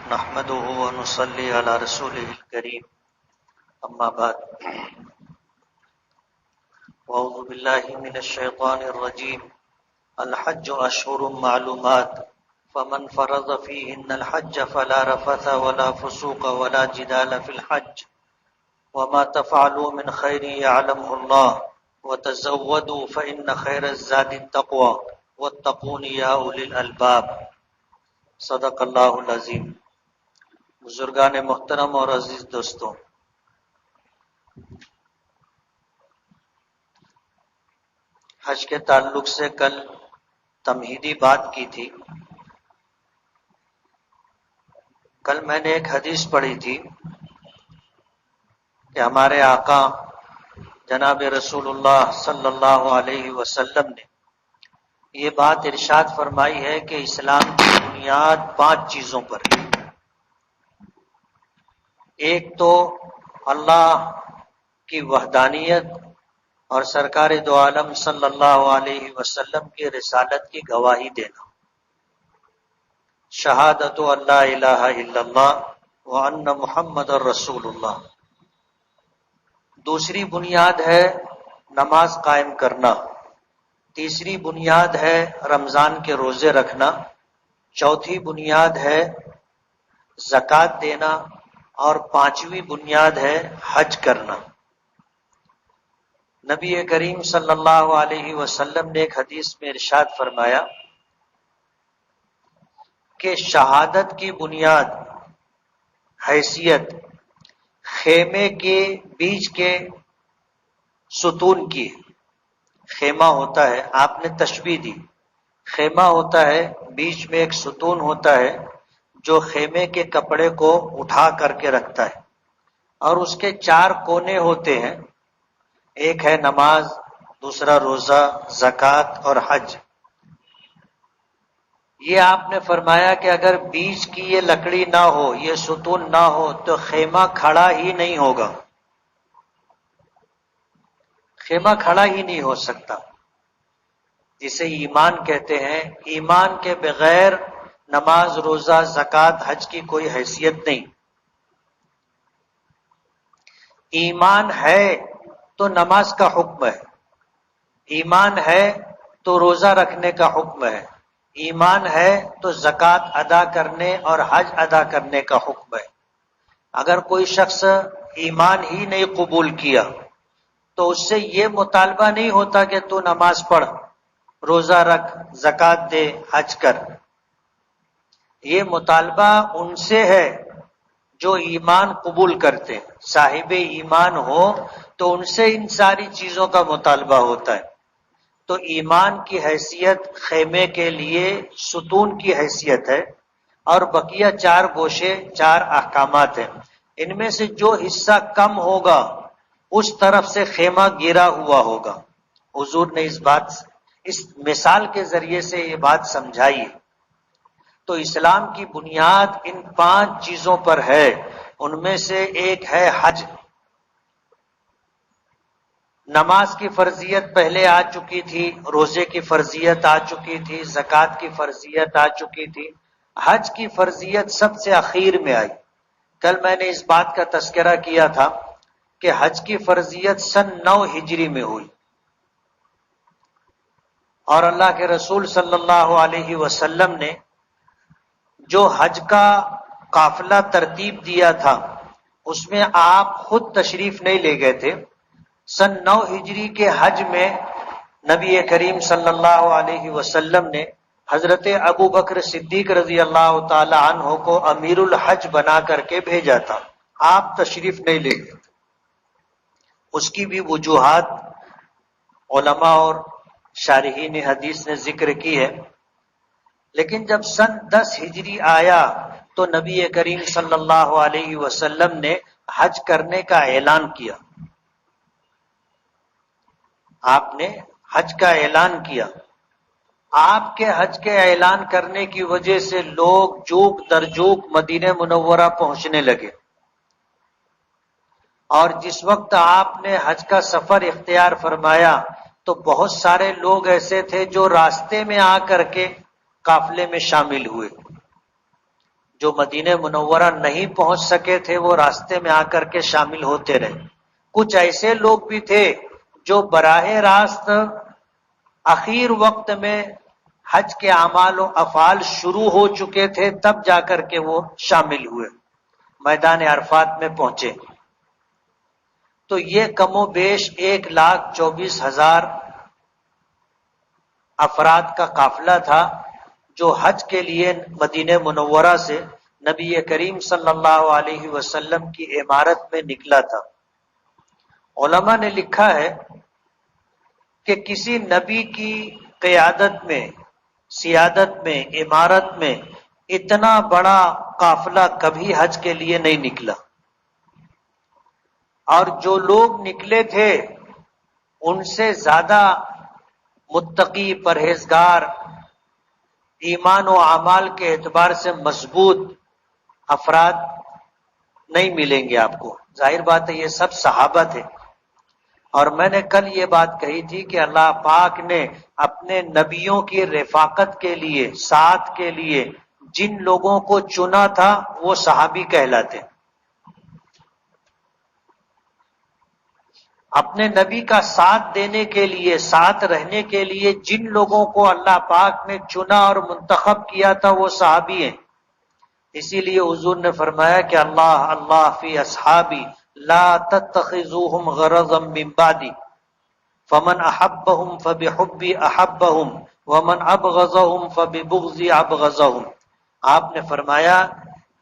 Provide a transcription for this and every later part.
نحمده ونصلي على رسوله الكريم اما بعد اعوذ بالله من الشيطان الرجيم الحج اشهر معلومات فمن فرض فيهن الحج فلا رفث ولا فسوق ولا جدال في الحج وما تفعلوا من خير يعلمه الله وتزودوا فإن خير الزاد التقوى واتقون يا أولي الألباب صدق اللہ العظیم۔ بزرگان محترم اور عزیز دوستوں، حج کے تعلق سے کل تمہیدی بات کی تھی۔ کل میں نے ایک حدیث پڑھی تھی کہ ہمارے آقا جناب رسول اللہ صلی اللہ علیہ وسلم نے یہ بات ارشاد فرمائی ہے کہ اسلام کی بنیاد 5 چیزوں پر ہے۔ ایک تو اللہ کی وحدانیت اور سرکار دو عالم صلی اللہ علیہ وسلم کی رسالت کی گواہی دینا، شہادت اللہ الہ الا اللہ وان محمد رسول اللہ۔ دوسری بنیاد ہے نماز قائم کرنا، تیسری بنیاد ہے رمضان کے روزے رکھنا، چوتھی بنیاد ہے زکوٰۃ دینا، اور 5ویں بنیاد ہے حج کرنا۔ نبی کریم صلی اللہ علیہ وسلم نے ایک حدیث میں ارشاد فرمایا کہ شہادت کی بنیاد حیثیت خیمے کے بیچ کے ستون کی ہے۔ خیمہ ہوتا ہے، آپ نے تشبیہ دی، خیمہ ہوتا ہے، بیچ میں ایک ستون ہوتا ہے جو خیمے کے کپڑے کو اٹھا کر کے رکھتا ہے، اور اس کے 4 کونے ہوتے ہیں، ایک ہے نماز، دوسرا روزہ، زکوٰۃ اور حج۔ یہ آپ نے فرمایا کہ اگر بیچ کی یہ لکڑی نہ ہو، یہ ستون نہ ہو تو خیمہ کھڑا ہی نہیں ہوگا، خیمہ کھڑا ہی نہیں ہو سکتا، جسے ایمان کہتے ہیں۔ ایمان کے بغیر نماز، روزہ، زکوٰۃ، حج کی کوئی حیثیت نہیں۔ ایمان ہے تو نماز کا حکم ہے، ایمان ہے تو روزہ رکھنے کا حکم ہے، ایمان ہے تو زکوٰۃ ادا کرنے اور حج ادا کرنے کا حکم ہے۔ اگر کوئی شخص ایمان ہی نہیں قبول کیا تو اس سے یہ مطالبہ نہیں ہوتا کہ تو نماز پڑھ، روزہ رکھ، زکوٰۃ دے، حج کر۔ یہ مطالبہ ان سے ہے جو ایمان قبول کرتے ہیں۔ صاحب ایمان ہو تو ان سے ان ساری چیزوں کا مطالبہ ہوتا ہے۔ تو ایمان کی حیثیت خیمے کے لیے ستون کی حیثیت ہے، اور بقیہ 4 گوشے، 4 احکامات ہیں۔ ان میں سے جو حصہ کم ہوگا اس طرف سے خیمہ گرا ہوا ہوگا۔ حضور نے اس مثال کے ذریعے سے یہ بات سمجھائی ہے۔ تو اسلام کی بنیاد ان 5 چیزوں پر ہے، ان میں سے ایک ہے حج۔ نماز کی فرضیت پہلے آ چکی تھی، روزے کی فرضیت آ چکی تھی، زکوٰۃ کی فرضیت آ چکی تھی، حج کی فرضیت سب سے اخیر میں آئی۔ کل میں نے اس بات کا تذکرہ کیا تھا کہ حج کی فرضیت سن 9 ہجری میں ہوئی، اور اللہ کے رسول صلی اللہ علیہ وسلم نے جو حج کا قافلہ ترتیب دیا تھا اس میں آپ خود تشریف نہیں لے گئے تھے۔ سن 9 ہجری کے حج میں نبی کریم صلی اللہ علیہ وسلم نے حضرت ابو بکر صدیق رضی اللہ تعالی عنہ کو امیر الحج بنا کر کے بھیجا تھا، آپ تشریف نہیں لے گئے تھے۔ اس کی بھی وجوہات علماء اور شارحین حدیث نے ذکر کی ہے، لیکن جب سن 10 ہجری آیا تو نبی کریم صلی اللہ علیہ وسلم نے حج کرنے کا اعلان کیا۔ آپ نے حج کا اعلان کیا۔ آپ کے حج کے اعلان کرنے کی وجہ سے لوگ جوک در جوک مدینہ منورہ پہنچنے لگے، اور جس وقت آپ نے حج کا سفر اختیار فرمایا تو بہت سارے لوگ ایسے تھے جو راستے میں آ کر کے قافلے میں شامل ہوئے۔ جو مدینہ منورہ نہیں پہنچ سکے تھے وہ راستے میں آ کر کے شامل ہوتے رہے. کچھ ایسے لوگ بھی تھے جو براہ راست اخیر وقت میں حج کے اعمال و افعال شروع ہو چکے تھے تب جا کر کے وہ شامل ہوئے، میدان عرفات میں پہنچے. تو یہ کم و بیش 1,24,000 افراد کا قافلہ تھا جو حج کے لیے مدینہ منورہ سے نبی کریم صلی اللہ علیہ وسلم کی عمارت میں نکلا تھا. علماء نے لکھا ہے کہ کسی نبی کی قیادت میں، سیادت میں، عمارت میں اتنا بڑا قافلہ کبھی حج کے لیے نہیں نکلا. اور جو لوگ نکلے تھے ان سے زیادہ متقی، پرہیزگار، ایمان و اعمال کے اعتبار سے مضبوط افراد نہیں ملیں گے آپ کو. ظاہر بات ہے یہ سب صحابہ تھے. اور میں نے کل یہ بات کہی تھی کہ اللہ پاک نے اپنے نبیوں کی رفاقت کے لیے، ساتھ کے لیے جن لوگوں کو چنا تھا وہ صحابی کہلاتے. اپنے نبی کا ساتھ دینے کے لیے، ساتھ رہنے کے لیے جن لوگوں کو اللہ پاک نے چنا اور منتخب کیا تھا وہ صحابی ہیں. اسی لیے حضور نے فرمایا کہ اللہ اللہ فی اصحابی لا تتخذوهم غرضا من بعدی فمن احبهم فبحبی احبهم ومن ابغضهم فببغضی ابغضهم. آپ نے فرمایا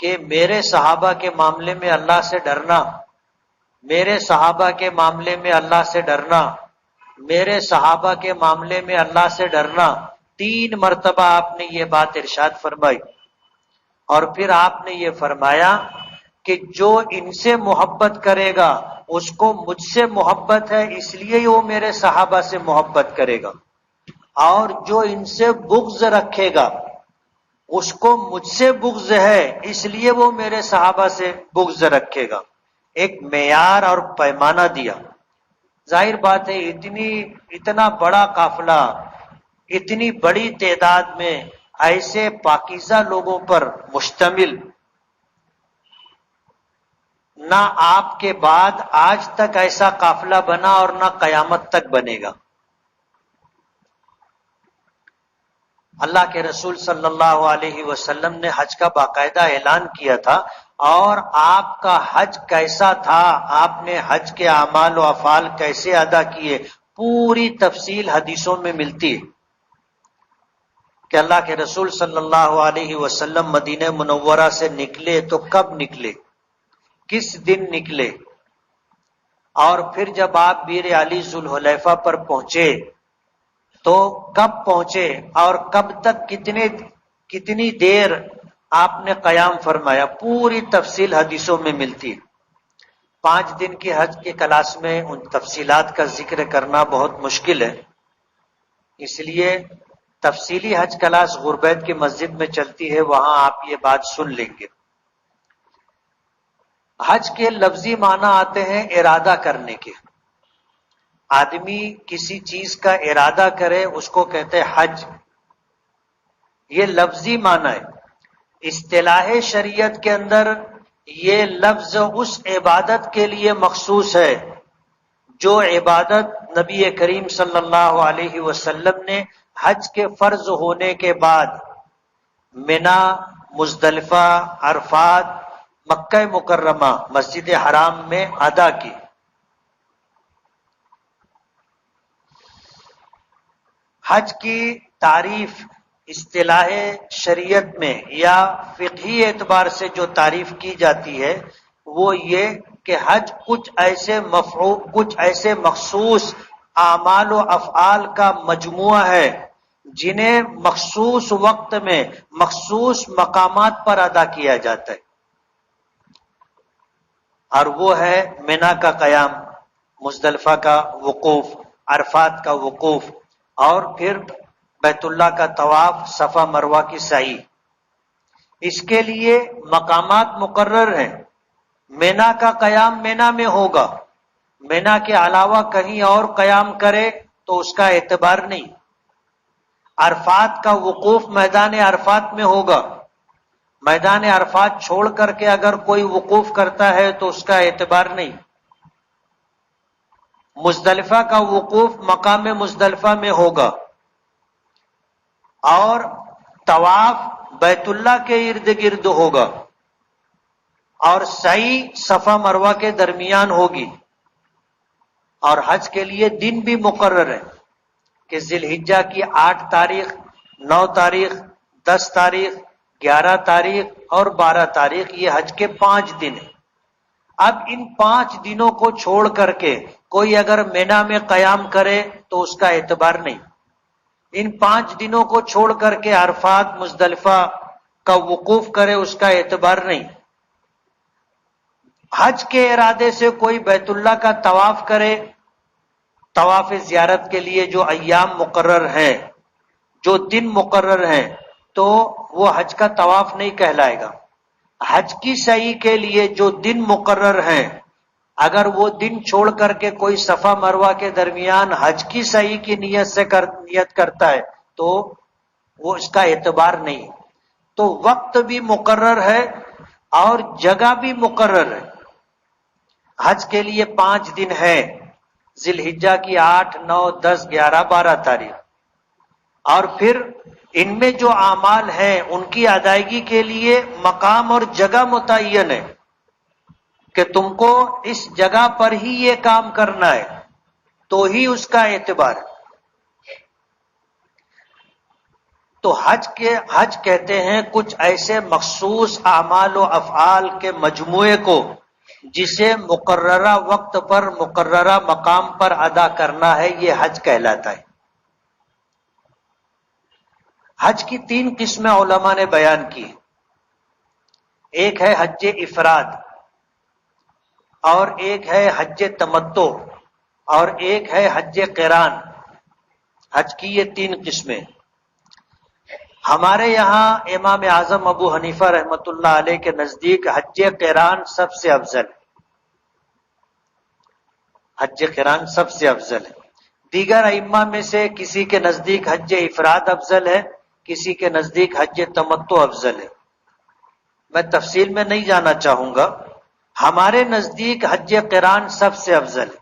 کہ میرے صحابہ کے معاملے میں اللہ سے ڈرنا، میرے صحابہ کے معاملے میں اللہ سے ڈرنا، میرے صحابہ کے معاملے میں اللہ سے ڈرنا. 3 مرتبہ آپ نے یہ بات ارشاد فرمائی. اور پھر آپ نے یہ فرمایا کہ جو ان سے محبت کرے گا اس کو مجھ سے محبت ہے اس لیے وہ میرے صحابہ سے محبت کرے گا، اور جو ان سے بغض رکھے گا اس کو مجھ سے بغض ہے اس لیے وہ میرے صحابہ سے بغض رکھے گا. ایک معیار اور پیمانہ دیا. ظاہر بات ہے اتنا بڑا قافلہ، اتنی بڑی تعداد میں ایسے پاکیزہ لوگوں پر مشتمل، نہ آپ کے بعد آج تک ایسا قافلہ بنا اور نہ قیامت تک بنے گا. اللہ کے رسول صلی اللہ علیہ وسلم نے حج کا باقاعدہ اعلان کیا تھا، اور آپ کا حج کیسا تھا، آپ نے حج کے اعمال و افعال کیسے ادا کیے، پوری تفصیل حدیثوں میں ملتی ہے کہ اللہ کے رسول صلی اللہ علیہ وسلم مدینہ منورہ سے نکلے تو کب نکلے، کس دن نکلے، اور پھر جب آپ بیر علی ذوالحلیفہ پر پہنچے تو کب پہنچے اور کب تک کتنی دیر آپ نے قیام فرمایا. پوری تفصیل حدیثوں میں ملتی ہے. 5 دن کی حج کی کلاس میں ان تفصیلات کا ذکر کرنا بہت مشکل ہے، اس لیے تفصیلی حج کلاس غربیت کی مسجد میں چلتی ہے، وہاں آپ یہ بات سن لیں گے. حج کے لفظی معنی آتے ہیں ارادہ کرنے کے. آدمی کسی چیز کا ارادہ کرے اس کو کہتے ہیں حج. یہ لفظی معنی ہے. اصطلاح شریعت کے اندر یہ لفظ اس عبادت کے لیے مخصوص ہے جو عبادت نبی کریم صلی اللہ علیہ وسلم نے حج کے فرض ہونے کے بعد منا، مزدلفہ، عرفات، مکہ مکرمہ، مسجد حرام میں ادا کی. حج کی تعریف اصطلاح شریعت میں یا فقہی اعتبار سے جو تعریف کی جاتی ہے وہ یہ کہ حج کچھ ایسے مخصوص اعمال و افعال کا مجموعہ ہے جنہیں مخصوص وقت میں مخصوص مقامات پر ادا کیا جاتا ہے. اور وہ ہے منا کا قیام، مزدلفہ کا وقوف، عرفات کا وقوف، اور پھر بیت اللہ کا طواف، صفا مروہ کی سعی. اس کے لیے مقامات مقرر ہیں. منا کا قیام منا میں ہوگا، منا کے علاوہ کہیں اور قیام کرے تو اس کا اعتبار نہیں. عرفات کا وقوف میدان عرفات میں ہوگا، میدان عرفات چھوڑ کر کے اگر کوئی وقوف کرتا ہے تو اس کا اعتبار نہیں. مزدلفہ کا وقوف مقام مزدلفہ میں ہوگا اور طواف بیت اللہ کے ارد گرد ہوگا اور سعی صفا مروہ کے درمیان ہوگی. اور حج کے لیے دن بھی مقرر ہے کہ ذی الحجہ کی 8 تاریخ، 9 تاریخ، 10 تاریخ، 11 تاریخ اور 12 تاریخ، یہ حج کے 5 دن ہیں. اب ان 5 دنوں کو چھوڑ کر کے کوئی اگر مینا میں قیام کرے تو اس کا اعتبار نہیں. ان 5 دنوں کو چھوڑ کر کے عرفات مزدلفہ کا وقوف کرے اس کا اعتبار نہیں. حج کے ارادے سے کوئی بیت اللہ کا طواف کرے، طواف زیارت کے لیے جو ایام مقرر ہیں، جو دن مقرر ہیں، تو وہ حج کا طواف نہیں کہلائے گا. حج کی سعی کے لیے جو دن مقرر ہیں، اگر وہ دن چھوڑ کر کے کوئی صفا مروہ کے درمیان حج کی سعی کی نیت کرتا ہے تو وہ اس کا اعتبار نہیں. تو وقت بھی مقرر ہے اور جگہ بھی مقرر ہے. حج کے لیے 5 دن ہے، ذی الحجہ کی 8، 9، 10، 11، 12 تاریخ. اور پھر ان میں جو اعمال ہیں ان کی ادائیگی کے لیے مقام اور جگہ متعین ہے کہ تم کو اس جگہ پر ہی یہ کام کرنا ہے تو ہی اس کا اعتبار ہے. تو حج کہتے ہیں کچھ ایسے مخصوص اعمال و افعال کے مجموعے کو جسے مقررہ وقت پر مقررہ مقام پر ادا کرنا ہے، یہ حج کہلاتا ہے. حج کی 3 قسمیں علماء نے بیان کی. ایک ہے حج افراد، اور ایک ہے حج تمتع، اور ایک ہے حج قران. حج کی یہ 3 قسمیں. ہمارے یہاں امام اعظم ابو حنیفہ رحمۃ اللہ علیہ کے نزدیک حج قران سب سے افضل ہے. حج قران سب سے افضل ہے. دیگر ائمہ میں سے کسی کے نزدیک حج افراد افضل ہے، کسی کے نزدیک حج تمتع افضل ہے. میں تفصیل میں نہیں جانا چاہوں گا. ہمارے نزدیک حج قران سب سے افضل ہے.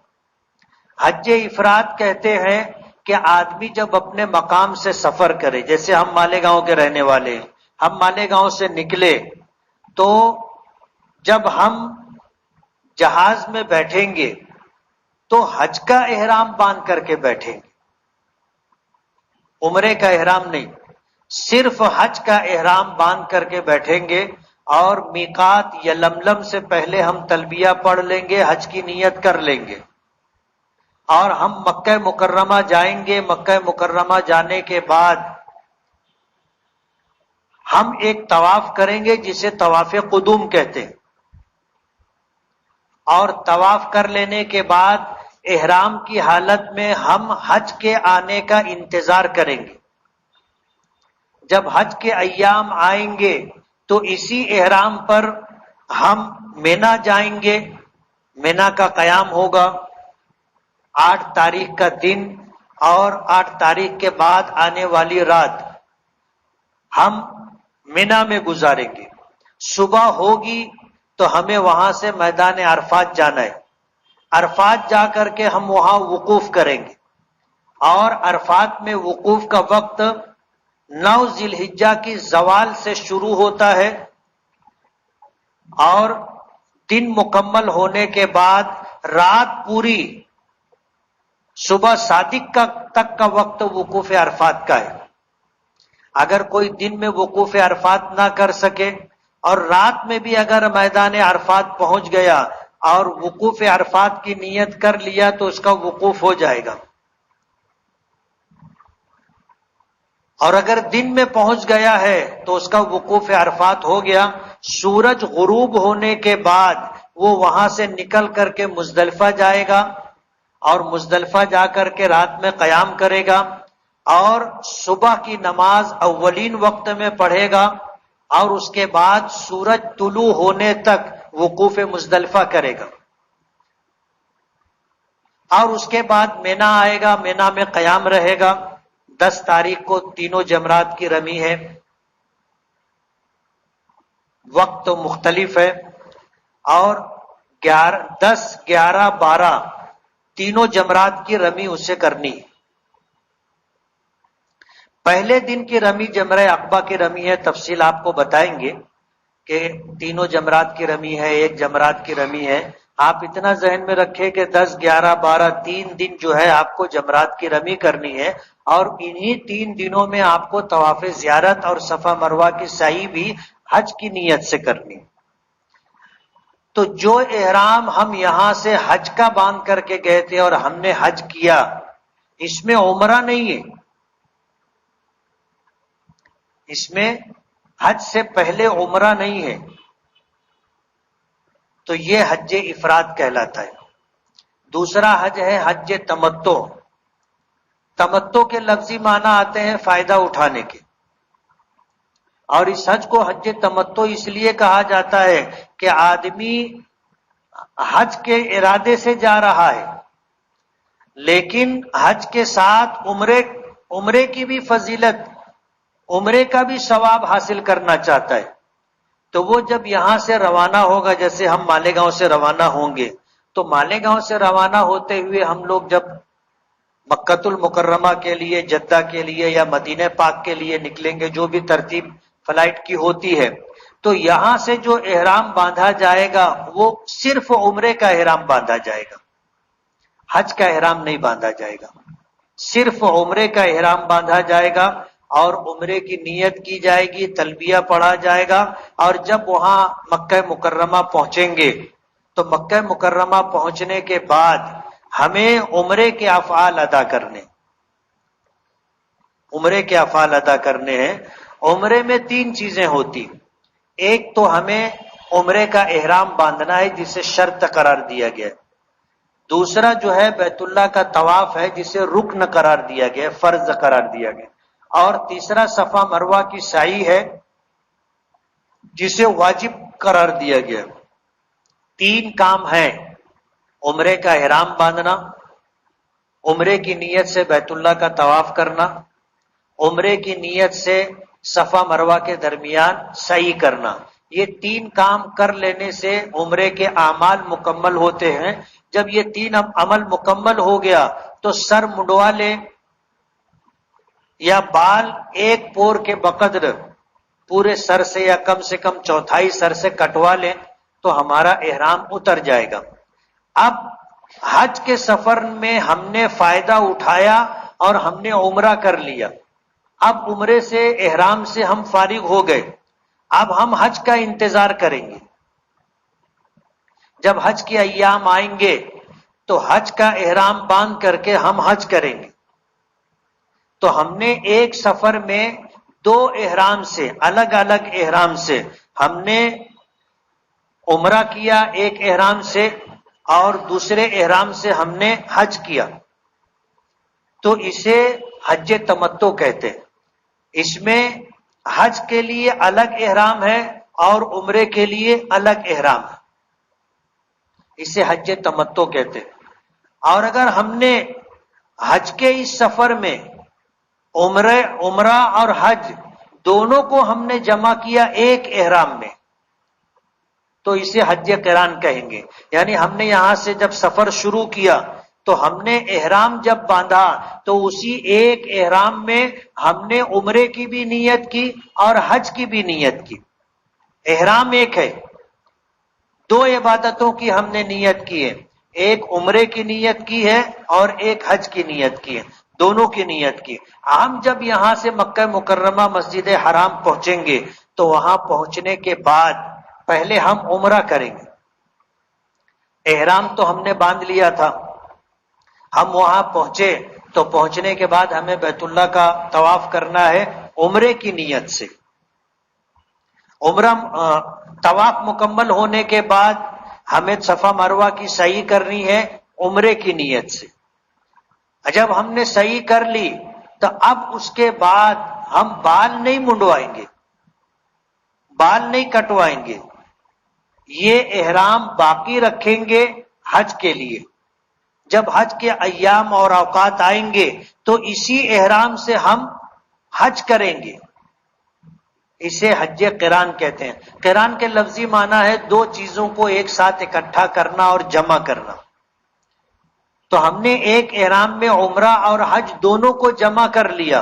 حج افراد کہتے ہیں کہ آدمی جب اپنے مقام سے سفر کرے، جیسے ہم مالیگاؤں کے رہنے والے ہیں، ہم مالیگاؤں سے نکلے تو جب ہم جہاز میں بیٹھیں گے تو حج کا احرام باندھ کر کے بیٹھیں گے، عمرے کا احرام نہیں، صرف حج کا احرام باندھ کر کے بیٹھیں گے. اور میقات یا لملم سے پہلے ہم تلبیہ پڑھ لیں گے، حج کی نیت کر لیں گے، اور ہم مکہ مکرمہ جائیں گے. مکہ مکرمہ جانے کے بعد ہم ایک طواف کریں گے جسے طواف قدوم کہتے ہیں، اور طواف کر لینے کے بعد احرام کی حالت میں ہم حج کے آنے کا انتظار کریں گے. جب حج کے ایام آئیں گے تو اسی احرام پر ہم مینا جائیں گے، مینا کا قیام ہوگا 8 تاریخ کا دن، اور 8 تاریخ کے بعد آنے والی رات ہم مینا میں گزاریں گے. صبح ہوگی تو ہمیں وہاں سے میدان عرفات جانا ہے. عرفات جا کر کے ہم وہاں وقوف کریں گے، اور عرفات میں وقوف کا وقت 9 ذی الحجہ کی زوال سے شروع ہوتا ہے، اور دن مکمل ہونے کے بعد رات پوری صبح صادق تک کا وقت وقوف عرفات کا ہے. اگر کوئی دن میں وقوف عرفات نہ کر سکے اور رات میں بھی اگر میدان عرفات پہنچ گیا اور وقوف عرفات کی نیت کر لیا تو اس کا وقوف ہو جائے گا. اور اگر دن میں پہنچ گیا ہے تو اس کا وقوف عرفات ہو گیا. سورج غروب ہونے کے بعد وہ وہاں سے نکل کر کے مزدلفہ جائے گا، اور مزدلفہ جا کر کے رات میں قیام کرے گا، اور صبح کی نماز اولین وقت میں پڑھے گا، اور اس کے بعد سورج طلوع ہونے تک وقوف مزدلفہ کرے گا. اور اس کے بعد مینا آئے گا، مینا میں قیام رہے گا. 10 تاریخ کو تینوں جمرات کی رمی ہے. وقت تو مختلف ہے، اور 10 11 12 تینوں جمرات کی رمی اسے کرنی ہے۔ پہلے دن کی رمی جمرہ عقبہ کی رمی ہے، تفصیل آپ کو بتائیں گے کہ تینوں جمرات کی رمی ہے، ایک جمرات کی رمی ہے۔ آپ اتنا ذہن میں رکھیں کہ 10 11 12 3 دن جو ہے آپ کو جمرات کی رمی کرنی ہے، اور انہی 3 دنوں میں آپ کو طواف زیارت اور صفا مروہ کی سعی بھی حج کی نیت سے کرنی ہے۔ تو جو احرام ہم یہاں سے حج کا باندھ کر کے گئے تھے اور ہم نے حج کیا، اس میں عمرہ نہیں ہے، اس میں حج سے پہلے عمرہ نہیں ہے، تو یہ حج افراد کہلاتا ہے۔ دوسرا حج ہے حج تمتع۔ تمتع کے لفظی معنی آتے ہیں فائدہ اٹھانے کے، اور اس حج کو حج تمتع اس لیے کہا جاتا ہے کہ آدمی حج کے ارادے سے جا رہا ہے، لیکن حج کے ساتھ عمرے کی بھی فضیلت، عمرے کا بھی ثواب حاصل کرنا چاہتا ہے۔ تو وہ جب یہاں سے روانہ ہوگا، جیسے ہم مالیگاؤں سے روانہ ہوں گے، تو مالیگاؤں سے روانہ ہوتے ہوئے ہم لوگ جب مکۃ المکرمہ کے لیے، جدہ کے لیے یا مدینہ پاک کے لیے نکلیں گے، جو بھی ترتیب فلائٹ کی ہوتی ہے، تو یہاں سے جو احرام باندھا جائے گا وہ صرف عمرے کا احرام باندھا جائے گا، حج کا احرام نہیں باندھا جائے گا، صرف عمرے کا احرام باندھا جائے گا، اور عمرے کی نیت کی جائے گی، تلبیہ پڑھا جائے گا، اور جب وہاں مکہ مکرمہ پہنچیں گے تو مکہ مکرمہ پہنچنے کے بعد ہمیں عمرے کے افعال ادا کرنے، عمرے کے افعال ادا کرنے ہیں۔ عمرے میں 3 چیزیں ہوتی، ایک تو ہمیں عمرے کا احرام باندھنا ہے جسے شرط قرار دیا گیا ہے، دوسرا جو ہے بیت اللہ کا طواف ہے جسے رکن قرار دیا گیا ہے، فرض قرار دیا گیا، اور تیسرا صفا مروہ کی سعی ہے جسے واجب قرار دیا گیا۔ 3 کام ہیں، عمرے کا احرام باندھنا، عمرے کی نیت سے بیت اللہ کا طواف کرنا، عمرے کی نیت سے صفا مروہ کے درمیان سعی کرنا۔ یہ 3 کام کر لینے سے عمرے کے اعمال مکمل ہوتے ہیں۔ جب یہ 3 عمل مکمل ہو گیا تو سر منڈوا لے یا بال ایک پور کے بقدر پورے سر سے یا کم سے کم چوتھائی سر سے کٹوا لیں تو ہمارا احرام اتر جائے گا۔ اب حج کے سفر میں ہم نے فائدہ اٹھایا اور ہم نے عمرہ کر لیا، اب عمرے سے احرام سے ہم فارغ ہو گئے، اب ہم حج کا انتظار کریں گے۔ جب حج کے ایام آئیں گے تو حج کا احرام باندھ کر کے ہم حج کریں گے۔ تو ہم نے ایک سفر میں 2 احرام سے، الگ الگ احرام سے ہم نے عمرہ کیا، ایک احرام سے، اور دوسرے احرام سے ہم نے حج کیا، تو اسے حج تمتع کہتے ہیں۔ اس میں حج کے لیے الگ احرام ہے اور عمرے کے لیے الگ احرام ہے، اسے حج تمتع کہتے ہیں۔ اور اگر ہم نے حج کے اس سفر میں عمرہ اور حج دونوں کو ہم نے جمع کیا ایک احرام میں، تو اسے حج قران کہیں گے۔ یعنی ہم نے یہاں سے جب سفر شروع کیا تو ہم نے احرام جب باندھا تو اسی ایک احرام میں ہم نے عمرے کی بھی نیت کی اور حج کی بھی نیت کی۔ احرام ایک ہے، 2 عبادتوں کی ہم نے نیت کی ہے، ایک عمرے کی نیت کی ہے اور ایک حج کی نیت کی ہے، دونوں کی نیت کی۔ ہم جب یہاں سے مکہ مکرمہ مسجد حرام پہنچیں گے تو وہاں پہنچنے کے بعد پہلے ہم عمرہ کریں گے۔ احرام تو ہم نے باندھ لیا تھا، ہم وہاں پہنچے تو پہنچنے کے بعد ہمیں بیت اللہ کا طواف کرنا ہے عمرے کی نیت سے۔ عمرہ طواف مکمل ہونے کے بعد ہمیں صفا مروہ کی سعی کرنی ہے عمرے کی نیت سے۔ جب ہم نے سعی کر لی تو اب اس کے بعد ہم بال نہیں منڈوائیں گے، بال نہیں کٹوائیں گے، یہ احرام باقی رکھیں گے حج کے لیے۔ جب حج کے ایام اور اوقات آئیں گے تو اسی احرام سے ہم حج کریں گے، اسے حج قران کہتے ہیں۔ قران کے لفظی معنی ہے دو چیزوں کو ایک ساتھ اکٹھا کرنا اور جمع کرنا۔ تو ہم نے ایک احرام میں عمرہ اور حج دونوں کو جمع کر لیا،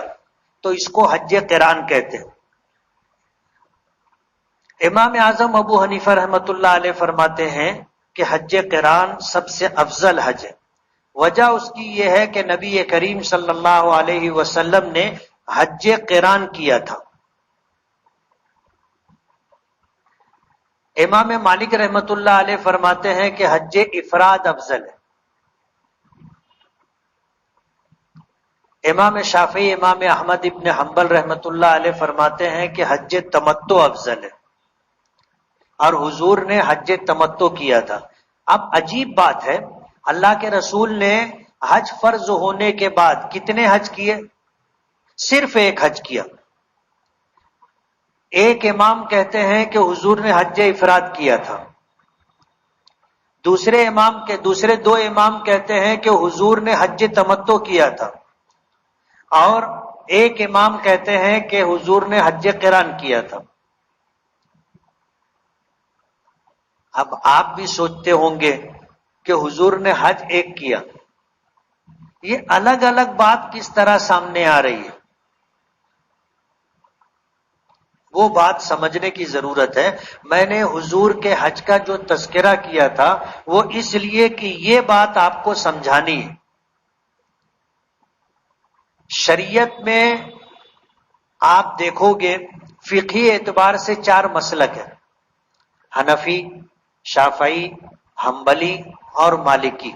تو اس کو حج قران کہتے ہیں۔ امام اعظم ابو حنیفہ رحمۃ اللہ علیہ فرماتے ہیں کہ حج قران سب سے افضل حج ہے۔ وجہ اس کی یہ ہے کہ نبی کریم صلی اللہ علیہ وسلم نے حج قران کیا تھا۔ امام مالک رحمۃ اللہ علیہ فرماتے ہیں کہ حج افراد افضل ہے۔ امام شافعی امام احمد ابن حنبل رحمۃ اللہ علیہ فرماتے ہیں کہ حج تمتع افضل ہے، اور حضور نے حج تمتع کیا تھا۔ اب عجیب بات ہے، اللہ کے رسول نے حج فرض ہونے کے بعد کتنے حج کیے؟ صرف ایک حج کیا۔ ایک امام کہتے ہیں کہ حضور نے حج افراد کیا تھا، دوسرے دو امام کہتے ہیں کہ حضور نے حج تمتع کیا تھا، اور ایک امام کہتے ہیں کہ حضور نے حج قران کیا تھا۔ اب آپ بھی سوچتے ہوں گے کہ حضور نے حج ایک کیا، یہ الگ الگ بات کس طرح سامنے آ رہی ہے؟ وہ بات سمجھنے کی ضرورت ہے۔ میں نے حضور کے حج کا جو تذکرہ کیا تھا وہ اس لیے کہ یہ بات آپ کو سمجھانی ہے۔ شریعت میں آپ دیکھو گے فقہی اعتبار سے 4 مسلک ہیں، حنفی، شافعی، حنبلی اور مالکی،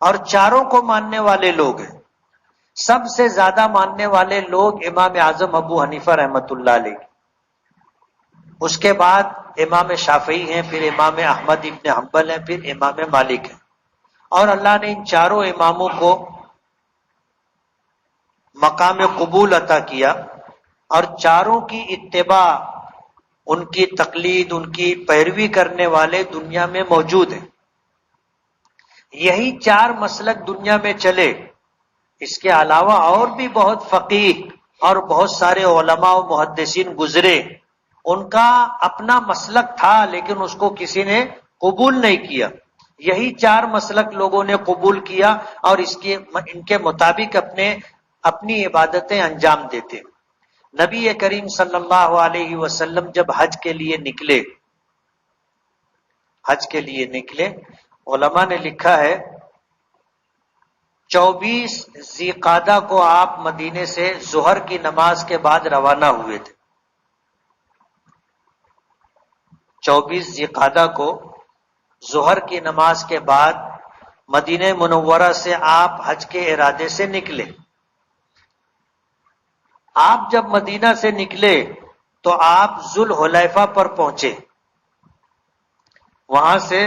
اور چاروں کو ماننے والے لوگ ہیں۔ سب سے زیادہ ماننے والے لوگ امام اعظم ابو حنیفہ رحمۃ اللہ علیہ، اس کے بعد امام شافعی ہیں، پھر امام احمد ابن حنبل ہیں، پھر امام مالک ہیں۔ اور اللہ نے ان چاروں اماموں کو مقام قبول عطا کیا، اور چاروں کی اتباع، ان کی تقلید، ان کی پیروی کرنے والے دنیا میں موجود ہیں۔ یہی 4 مسلک دنیا میں چلے، اس کے علاوہ اور بھی بہت فقیہ اور بہت سارے علماء و محدثین گزرے، ان کا اپنا مسلک تھا لیکن اس کو کسی نے قبول نہیں کیا۔ یہی 4 مسلک لوگوں نے قبول کیا اور ان کے مطابق اپنی عبادتیں انجام دیتے۔ نبی کریم صلی اللہ علیہ وسلم جب حج کے لیے نکلے، علماء نے لکھا ہے 24 ذی قعدہ کو آپ مدینے سے ظہر کی نماز کے بعد روانہ ہوئے تھے۔ 24 ذی قعدہ کو ظہر کی نماز کے بعد مدینہ منورہ سے آپ حج کے ارادے سے نکلے۔ آپ جب مدینہ سے نکلے تو آپ ذوالحلیفہ پر پہنچے۔ وہاں سے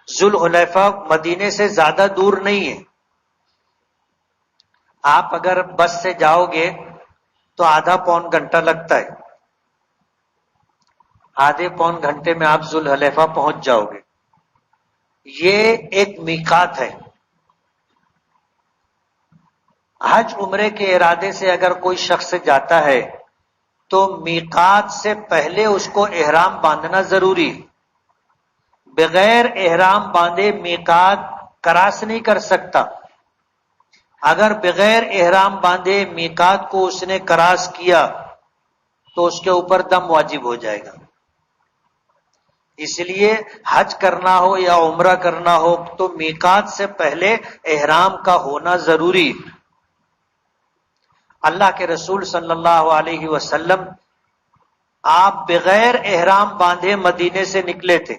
ذوالحلیفہ مدینے سے زیادہ دور نہیں ہے، آپ اگر بس سے جاؤ گے تو آدھا پون گھنٹہ لگتا ہے، آدھے پون گھنٹے میں آپ ذوالحلیفہ پہنچ جاؤ گے۔ یہ ایک میقات ہے۔ حج عمرے کے ارادے سے اگر کوئی شخص جاتا ہے تو میقات سے پہلے اس کو احرام باندھنا ضروری ہے۔ بغیر احرام باندھے میقات کراس نہیں کر سکتا۔ اگر بغیر احرام باندھے میقات کو اس نے کراس کیا تو اس کے اوپر دم واجب ہو جائے گا۔ اس لیے حج کرنا ہو یا عمرہ کرنا ہو تو میقات سے پہلے احرام کا ہونا ضروری ہے۔ اللہ کے رسول صلی اللہ علیہ وسلم آپ بغیر احرام باندھے مدینے سے نکلے تھے۔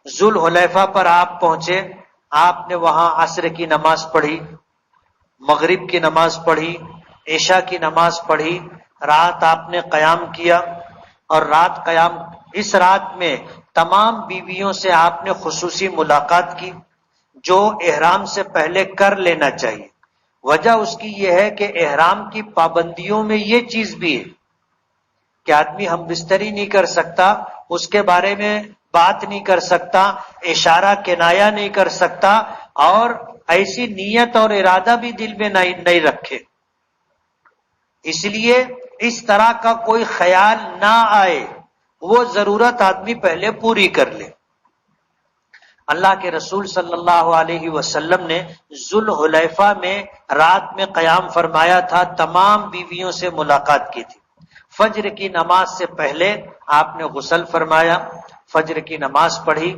ذوالحلیفہ پر آپ پہنچے، آپ نے وہاں عصر کی نماز پڑھی، مغرب کی نماز پڑھی، عشاء کی نماز پڑھی، رات آپ نے قیام کیا، اور اس رات میں تمام بیویوں سے آپ نے خصوصی ملاقات کی، جو احرام سے پہلے کر لینا چاہیے۔ وجہ اس کی یہ ہے کہ احرام کی پابندیوں میں یہ چیز بھی ہے کہ آدمی ہم بستری نہیں کر سکتا، اس کے بارے میں بات نہیں کر سکتا، اشارہ کنایا نہیں کر سکتا، اور ایسی نیت اور ارادہ بھی دل میں نہیں رکھے۔ اس لیے اس طرح کا کوئی خیال نہ آئے، وہ ضرورت آدمی پہلے پوری کر لے۔ اللہ کے رسول صلی اللہ علیہ وسلم نے ذوالحلیفہ میں رات میں قیام فرمایا تھا، تمام بیویوں سے ملاقات کی تھی۔ فجر کی نماز سے پہلے آپ نے غسل فرمایا، فجر کی نماز پڑھی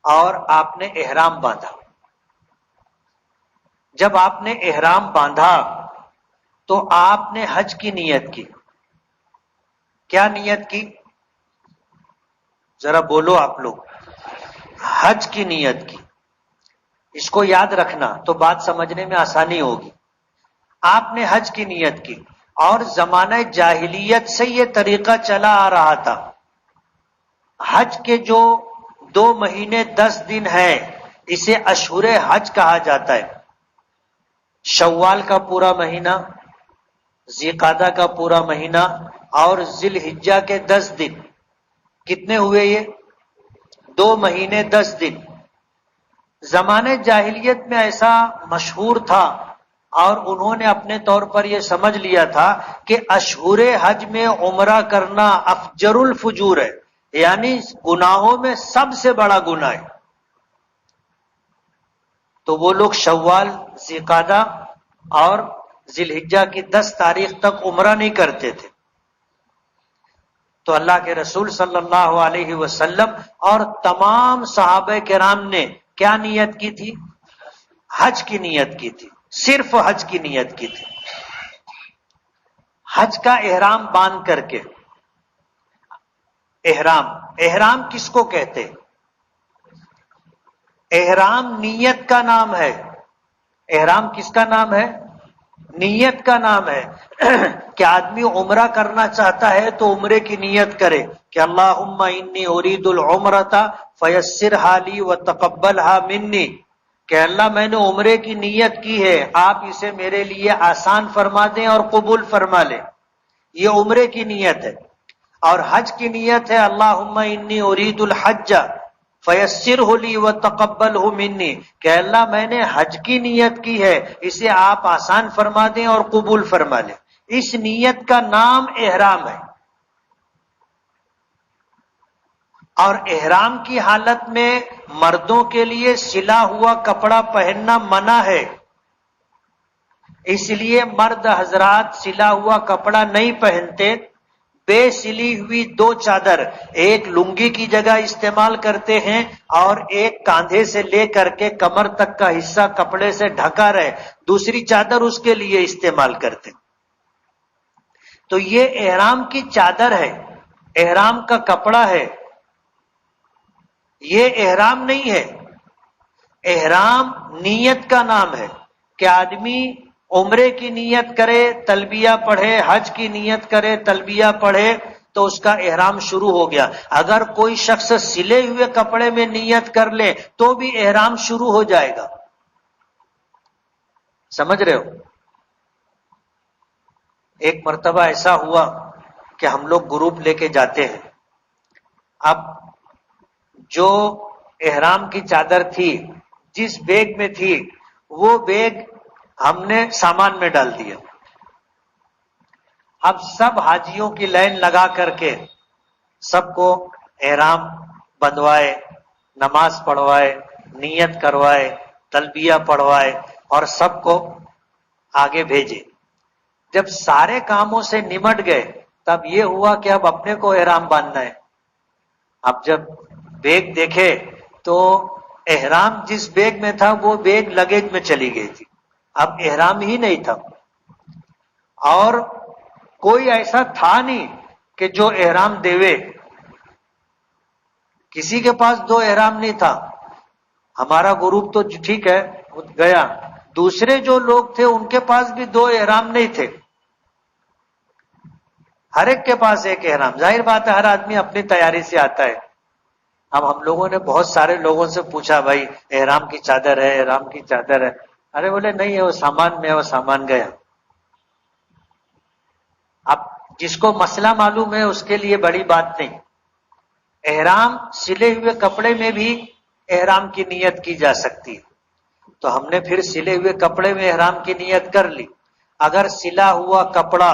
اور آپ نے احرام باندھا۔ جب آپ نے احرام باندھا تو آپ نے حج کی نیت کی۔ کیا نیت کی؟ ذرا بولو آپ لوگ۔ حج کی نیت کی۔ اس کو یاد رکھنا تو بات سمجھنے میں آسانی ہوگی۔ آپ نے حج کی نیت کی، اور زمانہ جاہلیت سے یہ طریقہ چلا آ رہا تھا۔ حج کے جو 2 مہینے 10 دن ہیں، اسے اشہر حج کہا جاتا ہے۔ شوال کا پورا مہینہ، ذی-قعدہ کا پورا مہینہ اور ذی الحجہ کے 10 دن۔ کتنے ہوئے یہ؟ 2 مہینے 10 دن۔ زمانے جاہلیت میں ایسا مشہور تھا، اور انہوں نے اپنے طور پر یہ سمجھ لیا تھا کہ اشہر حج میں عمرہ کرنا افجر الفجور ہے، یعنی گناہوں میں سب سے بڑا گناہ ہے۔ تو وہ لوگ شوال، ذی-قعدہ اور ذی الحجہ کی 10 تاریخ تک عمرہ نہیں کرتے تھے۔ تو اللہ کے رسول صلی اللہ علیہ وسلم اور تمام صحابہ کرام نے کیا نیت کی تھی؟ حج کی نیت کی تھی، صرف حج کی نیت کی تھی۔ حج کا احرام باندھ کر کے، احرام کس کو کہتے ہیں؟ احرام نیت کا نام ہے۔ احرام کس کا نام ہے؟ نیت کا نام ہے۔ کہ آدمی عمرہ کرنا چاہتا ہے تو عمرے کی نیت کرے کہ اللہم انی ارید العمرۃ فیسرھا لی وتقبلھا منی، کہ اللہ میں نے عمرے کی نیت کی ہے، آپ اسے میرے لیے آسان فرما دیں اور قبول فرما لیں۔ یہ عمرے کی نیت ہے۔ اور حج کی نیت ہے اللہم انی ارید الحج فیسرہ لی وتقبلہ منی، کہ اللہ میں نے حج کی نیت کی ہے، اسے آپ آسان فرما دیں اور قبول فرما لیں۔ اس نیت کا نام احرام ہے۔ اور احرام کی حالت میں مردوں کے لیے سلا ہوا کپڑا پہننا منع ہے، اس لیے مرد حضرات سلا ہوا کپڑا نہیں پہنتے، بے سلی ہوئی 2 چادر، ایک لنگی کی جگہ استعمال کرتے ہیں اور ایک کاندھے سے لے کر کے کمر تک کا حصہ کپڑے سے ڈھکا رہے، دوسری چادر اس کے لیے استعمال کرتے۔ تو یہ احرام کی چادر ہے، احرام کا کپڑا ہے، یہ احرام نہیں ہے۔ احرام نیت کا نام ہے کہ آدمی عمرے کی نیت کرے، تلبیہ پڑھے، حج کی نیت کرے، تلبیہ پڑھے، تو اس کا احرام شروع ہو گیا۔ اگر کوئی شخص سلے ہوئے کپڑے میں نیت کر لے تو بھی احرام شروع ہو جائے گا۔ سمجھ رہے ہو؟ ایک مرتبہ ایسا ہوا کہ ہم لوگ گروپ لے کے جاتے ہیں۔ اب جو احرام کی چادر تھی جس بیگ میں تھی، وہ بیگ ہم نے سامان میں ڈال دیا۔ اب سب حاجیوں کی لائن لگا کر کے سب کو احرام بندھوائے، نماز پڑھوائے، نیت کروائے، تلبیہ پڑھوائے اور سب کو آگے بھیجے۔ جب سارے کاموں سے نمٹ گئے تب یہ ہوا کہ اب اپنے کو احرام باندھنا ہے۔ اب جب بیگ دیکھے تو احرام جس بیگ میں تھا وہ بیگ لگیج میں چلی گئی تھی، اب احرام ہی نہیں تھا۔ اور کوئی ایسا تھا نہیں کہ جو احرام دیوے، کسی کے پاس 2 احرام نہیں تھا۔ ہمارا گروپ تو ٹھیک ہے گیا، دوسرے جو لوگ تھے ان کے پاس بھی 2 احرام نہیں تھے، ہر ایک کے پاس ایک احرام۔ ظاہر بات ہے ہر آدمی اپنی تیاری سے آتا ہے۔ اب ہم لوگوں نے بہت سارے لوگوں سے پوچھا، بھائی احرام کی چادر ہے، احرام کی چادر ہے؟ ارے بولے نہیں ہے، وہ سامان میں ہے، وہ سامان گیا۔ اب جس کو مسئلہ معلوم ہے اس کے لیے بڑی بات نہیں۔ احرام سلے ہوئے کپڑے میں بھی احرام کی نیت کی جا سکتی ہے، تو ہم نے پھر سلے ہوئے کپڑے میں احرام کی نیت کر لی۔ اگر سلا ہوا کپڑا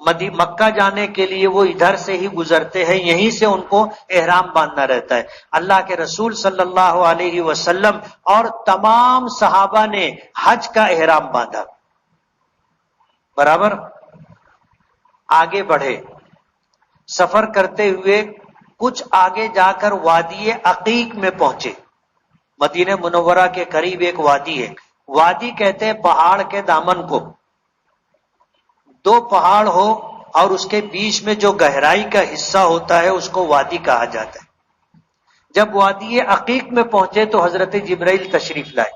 مکہ جانے کے لیے وہ ادھر سے ہی گزرتے ہیں، یہیں سے ان کو احرام باندھنا رہتا ہے۔ اللہ کے رسول صلی اللہ علیہ وسلم اور تمام صحابہ نے حج کا احرام باندھا۔ برابر آگے بڑھے، سفر کرتے ہوئے کچھ آگے جا کر وادی عقیق میں پہنچے۔ مدینہ منورہ کے قریب ایک وادی ہے، وادی کہتے ہیں پہاڑ کے دامن کو، دو پہاڑ ہو اور اس کے بیچ میں جو گہرائی کا حصہ ہوتا ہے اس کو وادی کہا جاتا ہے۔ جب وادی عقیق میں پہنچے تو حضرت جبرائیل تشریف لائے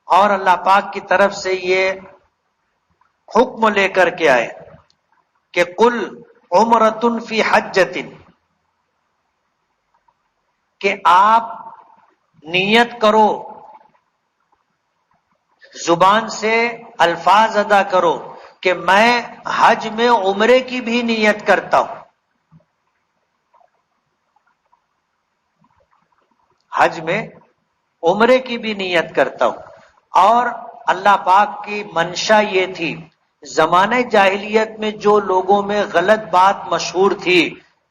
اور اللہ پاک کی طرف سے یہ حکم لے کر کے آئے کہ قل عمرۃ فی حجۃ، کہ آپ نیت کرو، زبان سے الفاظ ادا کرو کہ میں حج میں عمرے کی بھی نیت کرتا ہوں۔ حج میں عمرے کی بھی نیت کرتا ہوں۔ اور اللہ پاک کی منشا یہ تھی، زمانہ جاہلیت میں جو لوگوں میں غلط بات مشہور تھی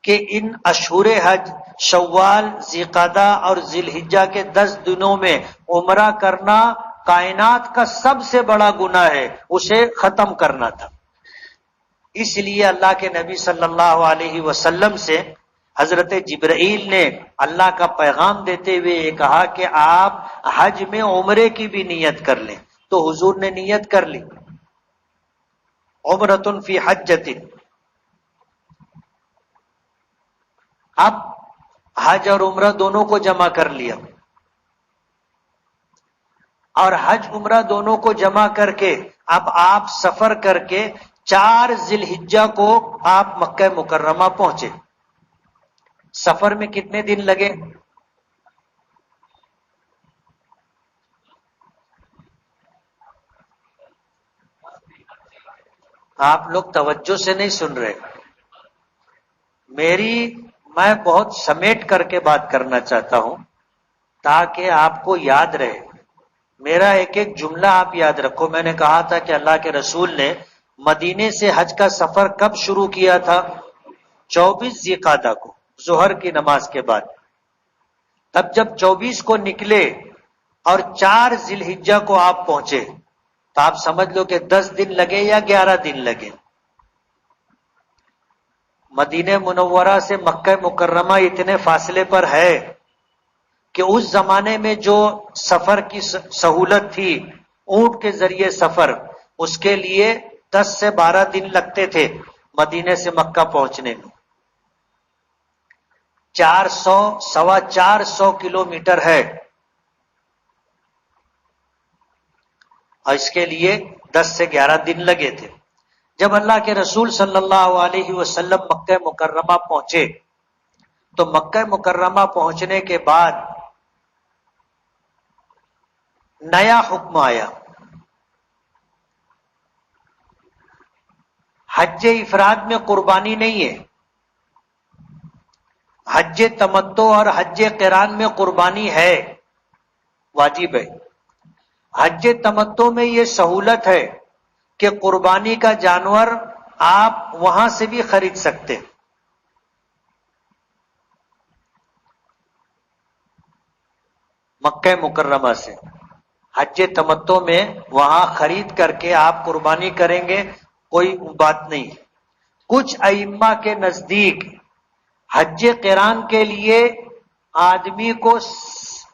کہ ان اشہر حج شوال، ذیقعدہ اور ذی الحجہ کے 10 دنوں میں عمرہ کرنا کائنات کا سب سے بڑا گناہ ہے، اسے ختم کرنا تھا۔ اس لیے اللہ کے نبی صلی اللہ علیہ وسلم سے حضرت جبرائیل نے اللہ کا پیغام دیتے ہوئے یہ کہا کہ آپ حج میں عمرے کی بھی نیت کر لیں، تو حضور نے نیت کر لی، عمرۃ فی حجۃ۔ اب حج اور عمرہ دونوں کو جمع کر لیا، اور حج عمرہ دونوں کو جمع کر کے اب آپ سفر کر کے 4 ذی الحجہ کو آپ مکہ مکرمہ پہنچے۔ سفر میں کتنے دن لگے؟ آپ لوگ توجہ سے نہیں سن رہے، میں بہت سمیٹ کر کے بات کرنا چاہتا ہوں تاکہ آپ کو یاد رہے۔ میرا ایک ایک جملہ آپ یاد رکھو۔ میں نے کہا تھا کہ اللہ کے رسول نے مدینے سے حج کا سفر کب شروع کیا تھا؟ 24 ذیقعدہ کو، ظہر کی نماز کے بعد۔ تب جب 24 کو نکلے اور 4 ذی الحجہ کو آپ پہنچے تو آپ سمجھ لو کہ 10 دن لگے یا 11 دن لگے۔ مدینہ منورہ سے مکہ مکرمہ اتنے فاصلے پر ہے کہ اس زمانے میں جو سفر کی سہولت تھی، اونٹ کے ذریعے سفر، اس کے لیے 10 سے 12 دن لگتے تھے مدینے سے مکہ پہنچنے میں۔ 400 کلومیٹر ہے، اور اس کے لیے 10 سے 11 دن لگے تھے۔ جب اللہ کے رسول صلی اللہ علیہ وسلم مکہ مکرمہ پہنچے تو مکہ مکرمہ پہنچنے کے بعد نیا حکم آیا۔ حج افراد میں قربانی نہیں ہے، حج تمتع اور حج قران میں قربانی ہے، واجب ہے۔ حج تمتع میں یہ سہولت ہے کہ قربانی کا جانور آپ وہاں سے بھی خرید سکتے، مکہ مکرمہ سے۔ حج تمتع میں وہاں خرید کر کے آپ قربانی کریں گے، کوئی بات نہیں۔ کچھ ائمہ کے نزدیک حج قران کے لیے آدمی کو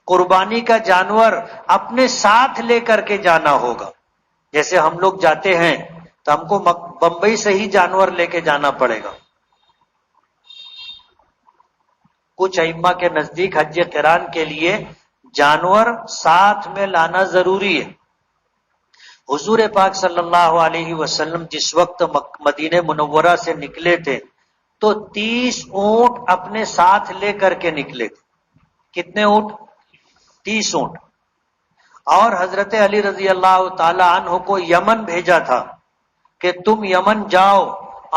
قربانی کا جانور اپنے ساتھ لے کر کے جانا ہوگا۔ جیسے ہم لوگ جاتے ہیں تو ہم کو بمبئی سے ہی جانور لے کے جانا پڑے گا۔ کچھ ائمہ کے نزدیک حج قران کے لیے جانور ساتھ میں لانا ضروری ہے۔ حضور پاک صلی اللہ علیہ وسلم جس وقت مدینہ منورہ سے نکلے تھے تو 30 اونٹ اپنے ساتھ لے کر کے نکلے تھے۔ کتنے اونٹ؟ 30 اونٹ۔ اور حضرت علی رضی اللہ تعالی عنہ کو یمن بھیجا تھا کہ تم یمن جاؤ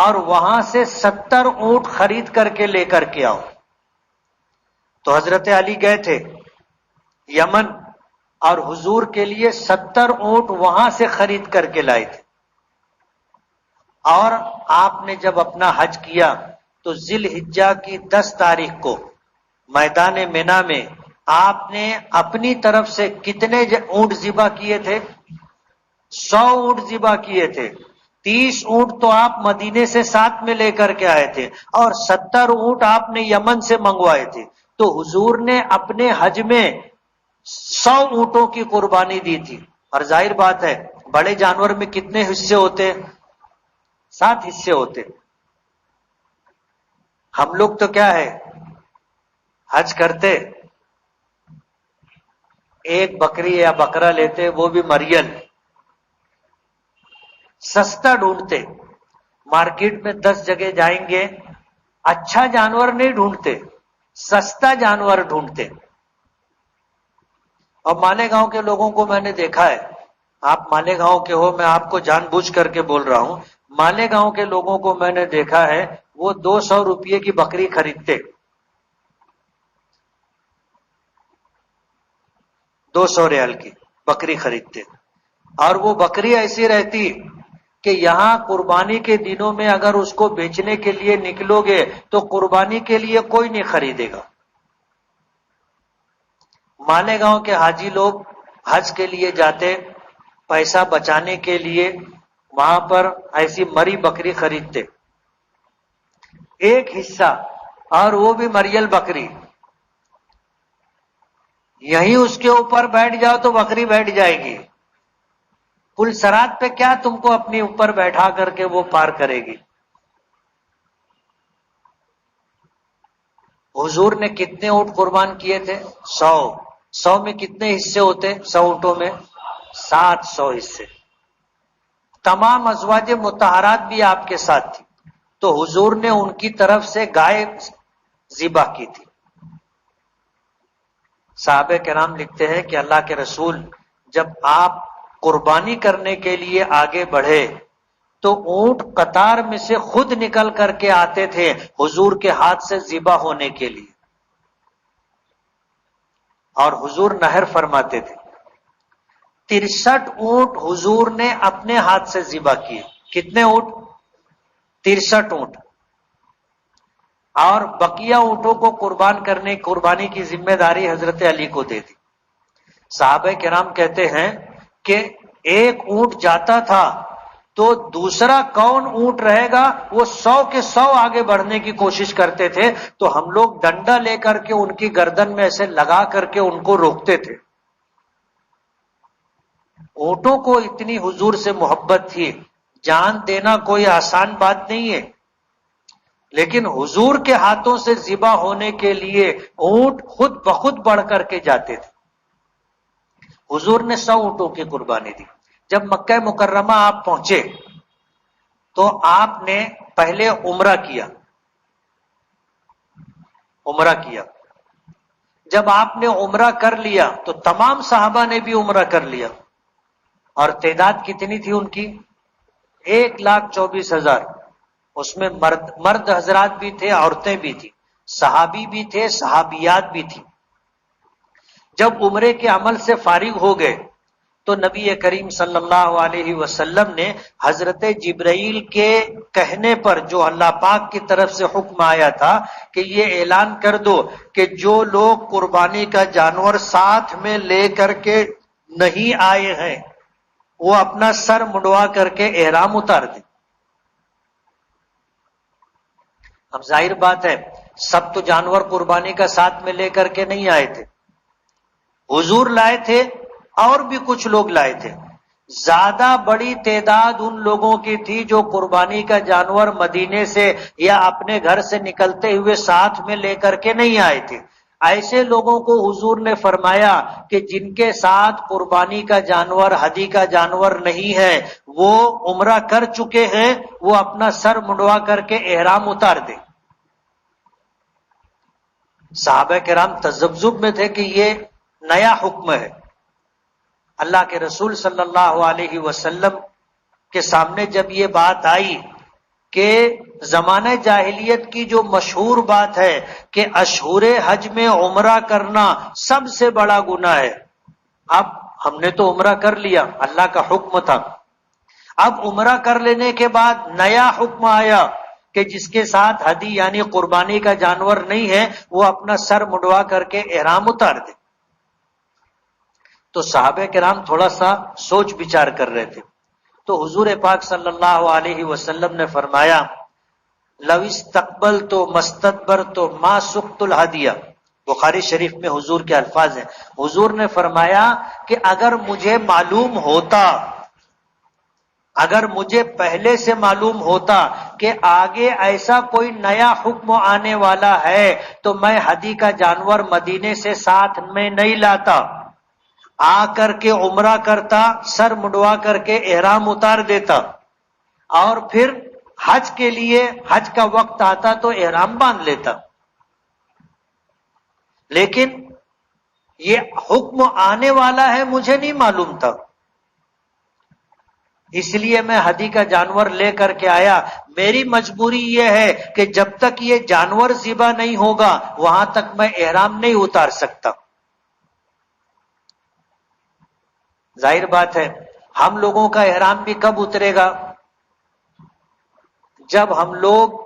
اور وہاں سے 70 اونٹ خرید کر کے لے کر کے آؤ۔ تو حضرت علی گئے تھے یمن اور حضور کے لیے 70 اونٹ وہاں سے خرید کر کے لائے تھے، اور آپ نے جب اپنا حج کیا تو ذی الحجہ کی 10 تاریخ کو میدان مینا میں آپ نے اپنی طرف سے کتنے اونٹ ذبح کیے تھے؟ 100 اونٹ ذبح کیے تھے. 30 اونٹ تو آپ مدینے سے ساتھ میں لے کر کے آئے تھے اور 70 اونٹ آپ نے یمن سے منگوائے تھے. تو حضور نے اپنے حج میں 100 اونٹوں کی قربانی دی تھی. اور ظاہر بات ہے بڑے جانور میں کتنے حصے ہوتے؟ 7 حصے ہوتے. ہم لوگ تو کیا ہے حج کرتے ایک بکری یا بکرا لیتے، وہ بھی مریل، سستا ڈھونڈتے. مارکیٹ میں 10 جگہ جائیں گے، اچھا جانور نہیں ڈھونڈتے، سستا جانور ڈھونڈتے. اور مالیگاؤں کے لوگوں کو میں نے دیکھا ہے، آپ مالیگاؤں کے ہو، میں آپ کو جان بوجھ کر کے بول رہا ہوں، مالیگاؤں کے لوگوں کو میں نے دیکھا ہے وہ 200 روپے کی بکری خریدتے، 200 ریال کی بکری خریدتے. اور وہ بکری ایسی رہتی کہ یہاں قربانی کے دنوں میں اگر اس کو بیچنے کے لیے نکلو گے تو قربانی کے لیے کوئی نہیں خریدے گا. مالیگاؤں کے حاجی لوگ حج کے لیے جاتے، پیسہ بچانے کے لیے وہاں پر ایسی مری بکری خریدتے، ایک حصہ، اور وہ بھی مریل بکری. یہیں اس کے اوپر بیٹھ جاؤ تو بکری بیٹھ جائے گی. پل سرات پہ کیا تم کو اپنے اوپر بیٹھا کر کے وہ پار کرے گی. حضور نے کتنے اونٹ قربان کیے تھے؟ 100. 100 میں کتنے حصے ہوتے؟ 100 اونٹوں میں 700 حصے. تمام ازواج مطہرات بھی آپ کے ساتھ تھی تو حضور نے ان کی طرف سے گائے ذبح کی تھی. صحابہ کرام لکھتے ہیں کہ اللہ کے رسول جب آپ قربانی کرنے کے لیے آگے بڑھے تو اونٹ قطار میں سے خود نکل کر کے آتے تھے حضور کے ہاتھ سے ذبح ہونے کے لیے، اور حضور نہر فرماتے تھے. 63 اونٹ حضور نے اپنے ہاتھ سے ذبح کیے. کتنے اونٹ؟ 63 اونٹ. اور بقیہ اونٹوں کو قربانی کی ذمہ داری حضرت علی کو دے دی. صحابہ کرام کہتے ہیں کہ ایک اونٹ جاتا تھا تو دوسرا کون اونٹ رہے گا، وہ 100 کے 100 آگے بڑھنے کی کوشش کرتے تھے. تو ہم لوگ ڈنڈا لے کر کے ان کی گردن میں ایسے لگا کر کے ان کو روکتے تھے. اونٹوں کو اتنی حضور سے محبت تھی، جان دینا کوئی آسان بات نہیں ہے، لیکن حضور کے ہاتھوں سے ذبح ہونے کے لیے اونٹ خود بخود بڑھ کر کے جاتے تھے. حضور نے 100 اونٹوں کی قربانی دی. جب مکہ مکرمہ آپ پہنچے تو آپ نے پہلے عمرہ کیا. جب آپ نے عمرہ کر لیا تو تمام صحابہ نے بھی عمرہ کر لیا. اور تعداد کتنی تھی ان کی؟ 1,24,000. اس میں مرد حضرات بھی تھے، عورتیں بھی تھی، صحابی بھی تھے، صحابیات بھی تھی. جب عمرے کے عمل سے فارغ ہو گئے تو نبی کریم صلی اللہ علیہ وسلم نے حضرت جبرائیل کے کہنے پر، جو اللہ پاک کی طرف سے حکم آیا تھا کہ یہ اعلان کر دو کہ جو لوگ قربانی کا جانور ساتھ میں لے کر کے نہیں آئے ہیں وہ اپنا سر منڈوا کر کے احرام اتار دیں. اب ظاہر بات ہے سب تو جانور قربانی کا ساتھ میں لے کر کے نہیں آئے تھے، حضور لائے تھے اور بھی کچھ لوگ لائے تھے. زیادہ بڑی تعداد ان لوگوں کی تھی جو قربانی کا جانور مدینے سے یا اپنے گھر سے نکلتے ہوئے ساتھ میں لے کر کے نہیں آئے تھے. ایسے لوگوں کو حضور نے فرمایا کہ جن کے ساتھ قربانی کا جانور، ہدی کا جانور نہیں ہے، وہ عمرہ کر چکے ہیں، وہ اپنا سر منڈوا کر کے احرام اتار دیں. صحابہ کرام تذبذب میں تھے کہ یہ نیا حکم ہے. اللہ کے رسول صلی اللہ علیہ وسلم کے سامنے جب یہ بات آئی کہ زمانہ جاہلیت کی جو مشہور بات ہے کہ اشہور حج میں عمرہ کرنا سب سے بڑا گناہ ہے، اب ہم نے تو عمرہ کر لیا، اللہ کا حکم تھا، اب عمرہ کر لینے کے بعد نیا حکم آیا کہ جس کے ساتھ ہدی یعنی قربانی کا جانور نہیں ہے وہ اپنا سر منڈوا کر کے احرام اتار دے. تو صحابہ کرام تھوڑا سا سوچ بچار کر رہے تھے. تو حضور پاک صلی اللہ علیہ وسلم نے فرمایا لو استقبلت مستدبرت ما سقت الہدیہ. بخاری شریف میں حضور کے الفاظ ہیں. حضور نے فرمایا کہ اگر مجھے معلوم ہوتا، اگر مجھے پہلے سے معلوم ہوتا کہ آگے ایسا کوئی نیا حکم آنے والا ہے تو میں ہدی کا جانور مدینے سے ساتھ میں نہیں لاتا، آ کر کے عمرہ کرتا، سر منڈوا کر کے احرام اتار دیتا، اور پھر حج کے لیے حج کا وقت آتا تو احرام باندھ لیتا. لیکن یہ حکم آنے والا ہے مجھے نہیں معلوم تھا، اس لیے میں ہدی کا جانور لے کر کے آیا. میری مجبوری یہ ہے کہ جب تک یہ جانور ذبح نہیں ہوگا وہاں تک میں احرام نہیں اتار سکتا. ظاہر بات ہے ہم لوگوں کا احرام بھی کب اترے گا؟ جب ہم لوگ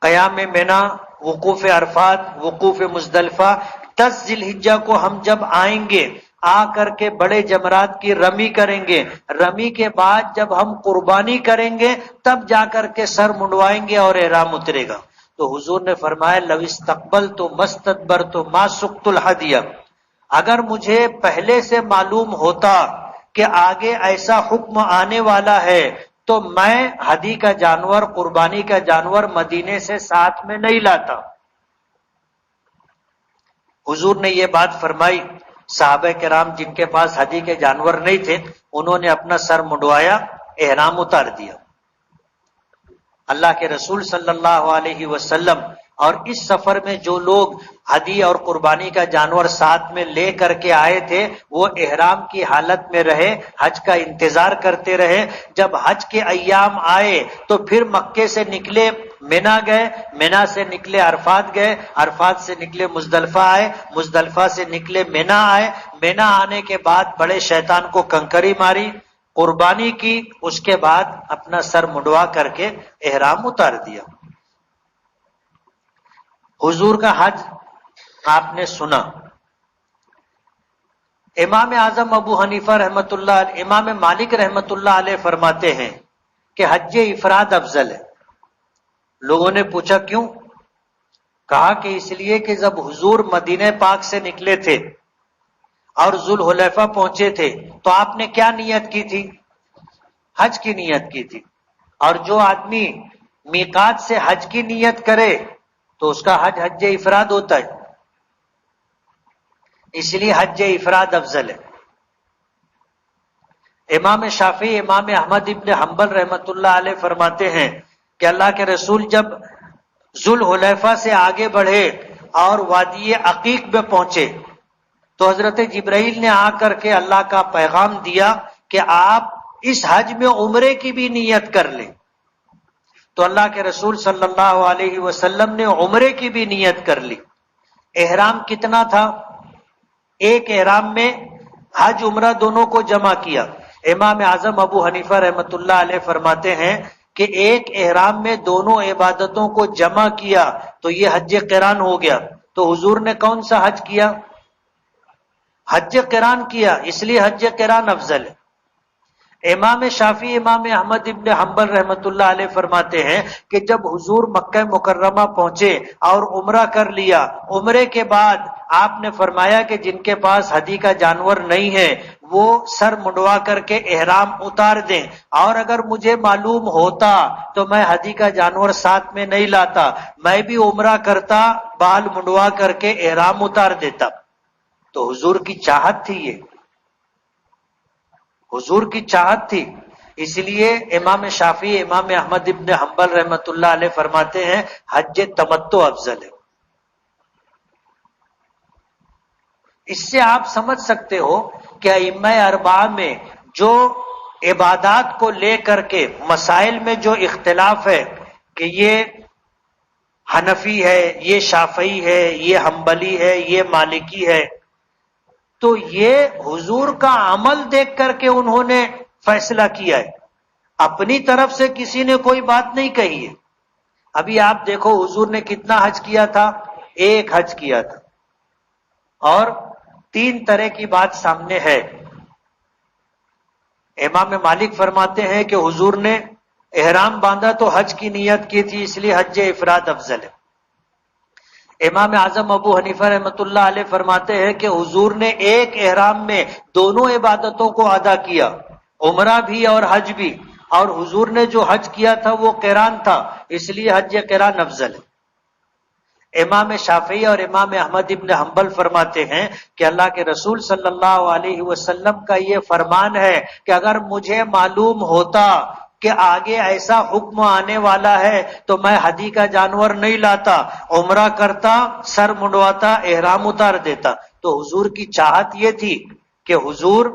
قیام منا، وقوف عرفات، وقوف مزدلفہ، 10 ذی الحجہ کو ہم جب آئیں گے، آ کر کے بڑے جمرات کی رمی کریں گے، رمی کے بعد جب ہم قربانی کریں گے تب جا کر کے سر منڈوائیں گے اور احرام اترے گا. تو حضور نے فرمایا لو استقبلت مستدبرت ما سقت الہدیہ. اگر مجھے پہلے سے معلوم ہوتا کہ آگے ایسا حکم آنے والا ہے تو میں ہدی کا جانور، قربانی کا جانور مدینے سے ساتھ میں نہیں لاتا. حضور نے یہ بات فرمائی. صحابہ کرام جن کے پاس ہدی کے جانور نہیں تھے انہوں نے اپنا سر منڈوایا، احرام اتار دیا. اللہ کے رسول صلی اللہ علیہ وسلم اور اس سفر میں جو لوگ ہدی اور قربانی کا جانور ساتھ میں لے کر کے آئے تھے وہ احرام کی حالت میں رہے، حج کا انتظار کرتے رہے. جب حج کے ایام آئے تو پھر مکے سے نکلے منا گئے، منا سے نکلے عرفات گئے، عرفات سے نکلے مزدلفہ آئے، مزدلفہ سے نکلے منا آئے، منا آنے کے بعد بڑے شیطان کو کنکری ماری، قربانی کی، اس کے بعد اپنا سر منڈوا کر کے احرام اتار دیا. حضور کا حج آپ نے سنا. امام اعظم ابو حنیفہ رحمۃ اللہ علیہ، امام مالک رحمۃ اللہ علیہ فرماتے ہیں کہ حج افراد افضل ہے. لوگوں نے پوچھا کیوں؟ کہا کہ اس لیے کہ جب حضور مدینہ پاک سے نکلے تھے اور ذوالحلیفہ پہنچے تھے تو آپ نے کیا نیت کی تھی؟ حج کی نیت کی تھی. اور جو آدمی میقات سے حج کی نیت کرے تو اس کا حج حج افراد ہوتا ہے، اس لیے حج افراد افضل ہے. امام شافعی، امام احمد ابن حنبل رحمۃ اللہ علیہ فرماتے ہیں کہ اللہ کے رسول جب ذوالحلیفہ سے آگے بڑھے اور وادی عقیق میں پہنچے تو حضرت جبرائیل نے آ کر کے اللہ کا پیغام دیا کہ آپ اس حج میں عمرے کی بھی نیت کر لیں. تو اللہ کے رسول صلی اللہ علیہ وسلم نے عمرے کی بھی نیت کر لی. احرام کتنا تھا؟ ایک احرام میں حج عمرہ دونوں کو جمع کیا. امام اعظم ابو حنیفہ رحمۃ اللہ علیہ فرماتے ہیں کہ ایک احرام میں دونوں عبادتوں کو جمع کیا تو یہ حج قران ہو گیا. تو حضور نے کون سا حج کیا؟ حج قران کیا، اس لیے حج قران افضل ہے. امام شافعی، امام احمد ابن حنبل رحمۃ اللہ علیہ فرماتے ہیں کہ جب حضور مکہ مکرمہ پہنچے اور عمرہ کر لیا، عمرے کے بعد آپ نے فرمایا کہ جن کے پاس ہدی کا جانور نہیں ہے وہ سر منڈوا کر کے احرام اتار دیں، اور اگر مجھے معلوم ہوتا تو میں ہدی کا جانور ساتھ میں نہیں لاتا، میں بھی عمرہ کرتا، بال منڈوا کر کے احرام اتار دیتا. تو حضور کی چاہت تھی، یہ حضور کی چاہت تھی. اس لیے امام شافعی، امام احمد ابن حنبل رحمۃ اللہ علیہ فرماتے ہیں حج تمتع افضل ہے. اس سے آپ سمجھ سکتے ہو کہ ائمہ اربعہ میں جو عبادات کو لے کر کے مسائل میں جو اختلاف ہے کہ یہ حنفی ہے، یہ شافعی ہے، یہ حنبلی ہے، یہ مالکی ہے، تو یہ حضور کا عمل دیکھ کر کے انہوں نے فیصلہ کیا ہے. اپنی طرف سے کسی نے کوئی بات نہیں کہی ہے. ابھی آپ دیکھو حضور نے کتنا حج کیا تھا؟ ایک حج کیا تھا، اور 3 طرح کی بات سامنے ہے. امام مالک فرماتے ہیں کہ حضور نے احرام باندھا تو حج کی نیت کی تھی، اس لیے حج افراد افضل ہے. امام اعظم ابو حنیفہ رحمۃ اللہ علیہ فرماتے ہیں کہ حضور نے ایک احرام میں دونوں عبادتوں کو ادا کیا، عمرہ بھی اور حج بھی، اور حضور نے جو حج کیا تھا وہ قران تھا، اس لیے حج قران افضل ہے. امام شافعی اور امام احمد ابن حنبل فرماتے ہیں کہ اللہ کے رسول صلی اللہ علیہ وسلم کا یہ فرمان ہے کہ اگر مجھے معلوم ہوتا کہ آگے ایسا حکم آنے والا ہے تو میں ہدی کا جانور نہیں لاتا، عمرہ کرتا، سر منڈواتا، احرام اتار دیتا. تو حضور کی چاہت یہ تھی کہ حضور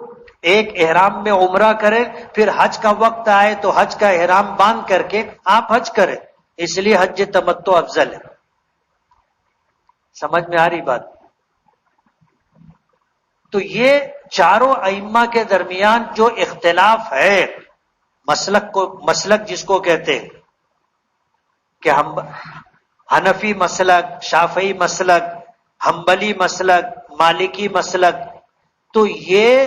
ایک احرام میں عمرہ کرے، پھر حج کا وقت آئے تو حج کا احرام باندھ کر کے آپ حج کریں، اس لیے حج تمتع افضل ہے. سمجھ میں آ رہی بات؟ تو یہ چاروں ائمہ کے درمیان جو اختلاف ہے، مسلک جس کو کہتے ہیں کہ ہم حنفی مسلک، شافعی مسلک، حنبلی مسلک، مالکی مسلک، تو یہ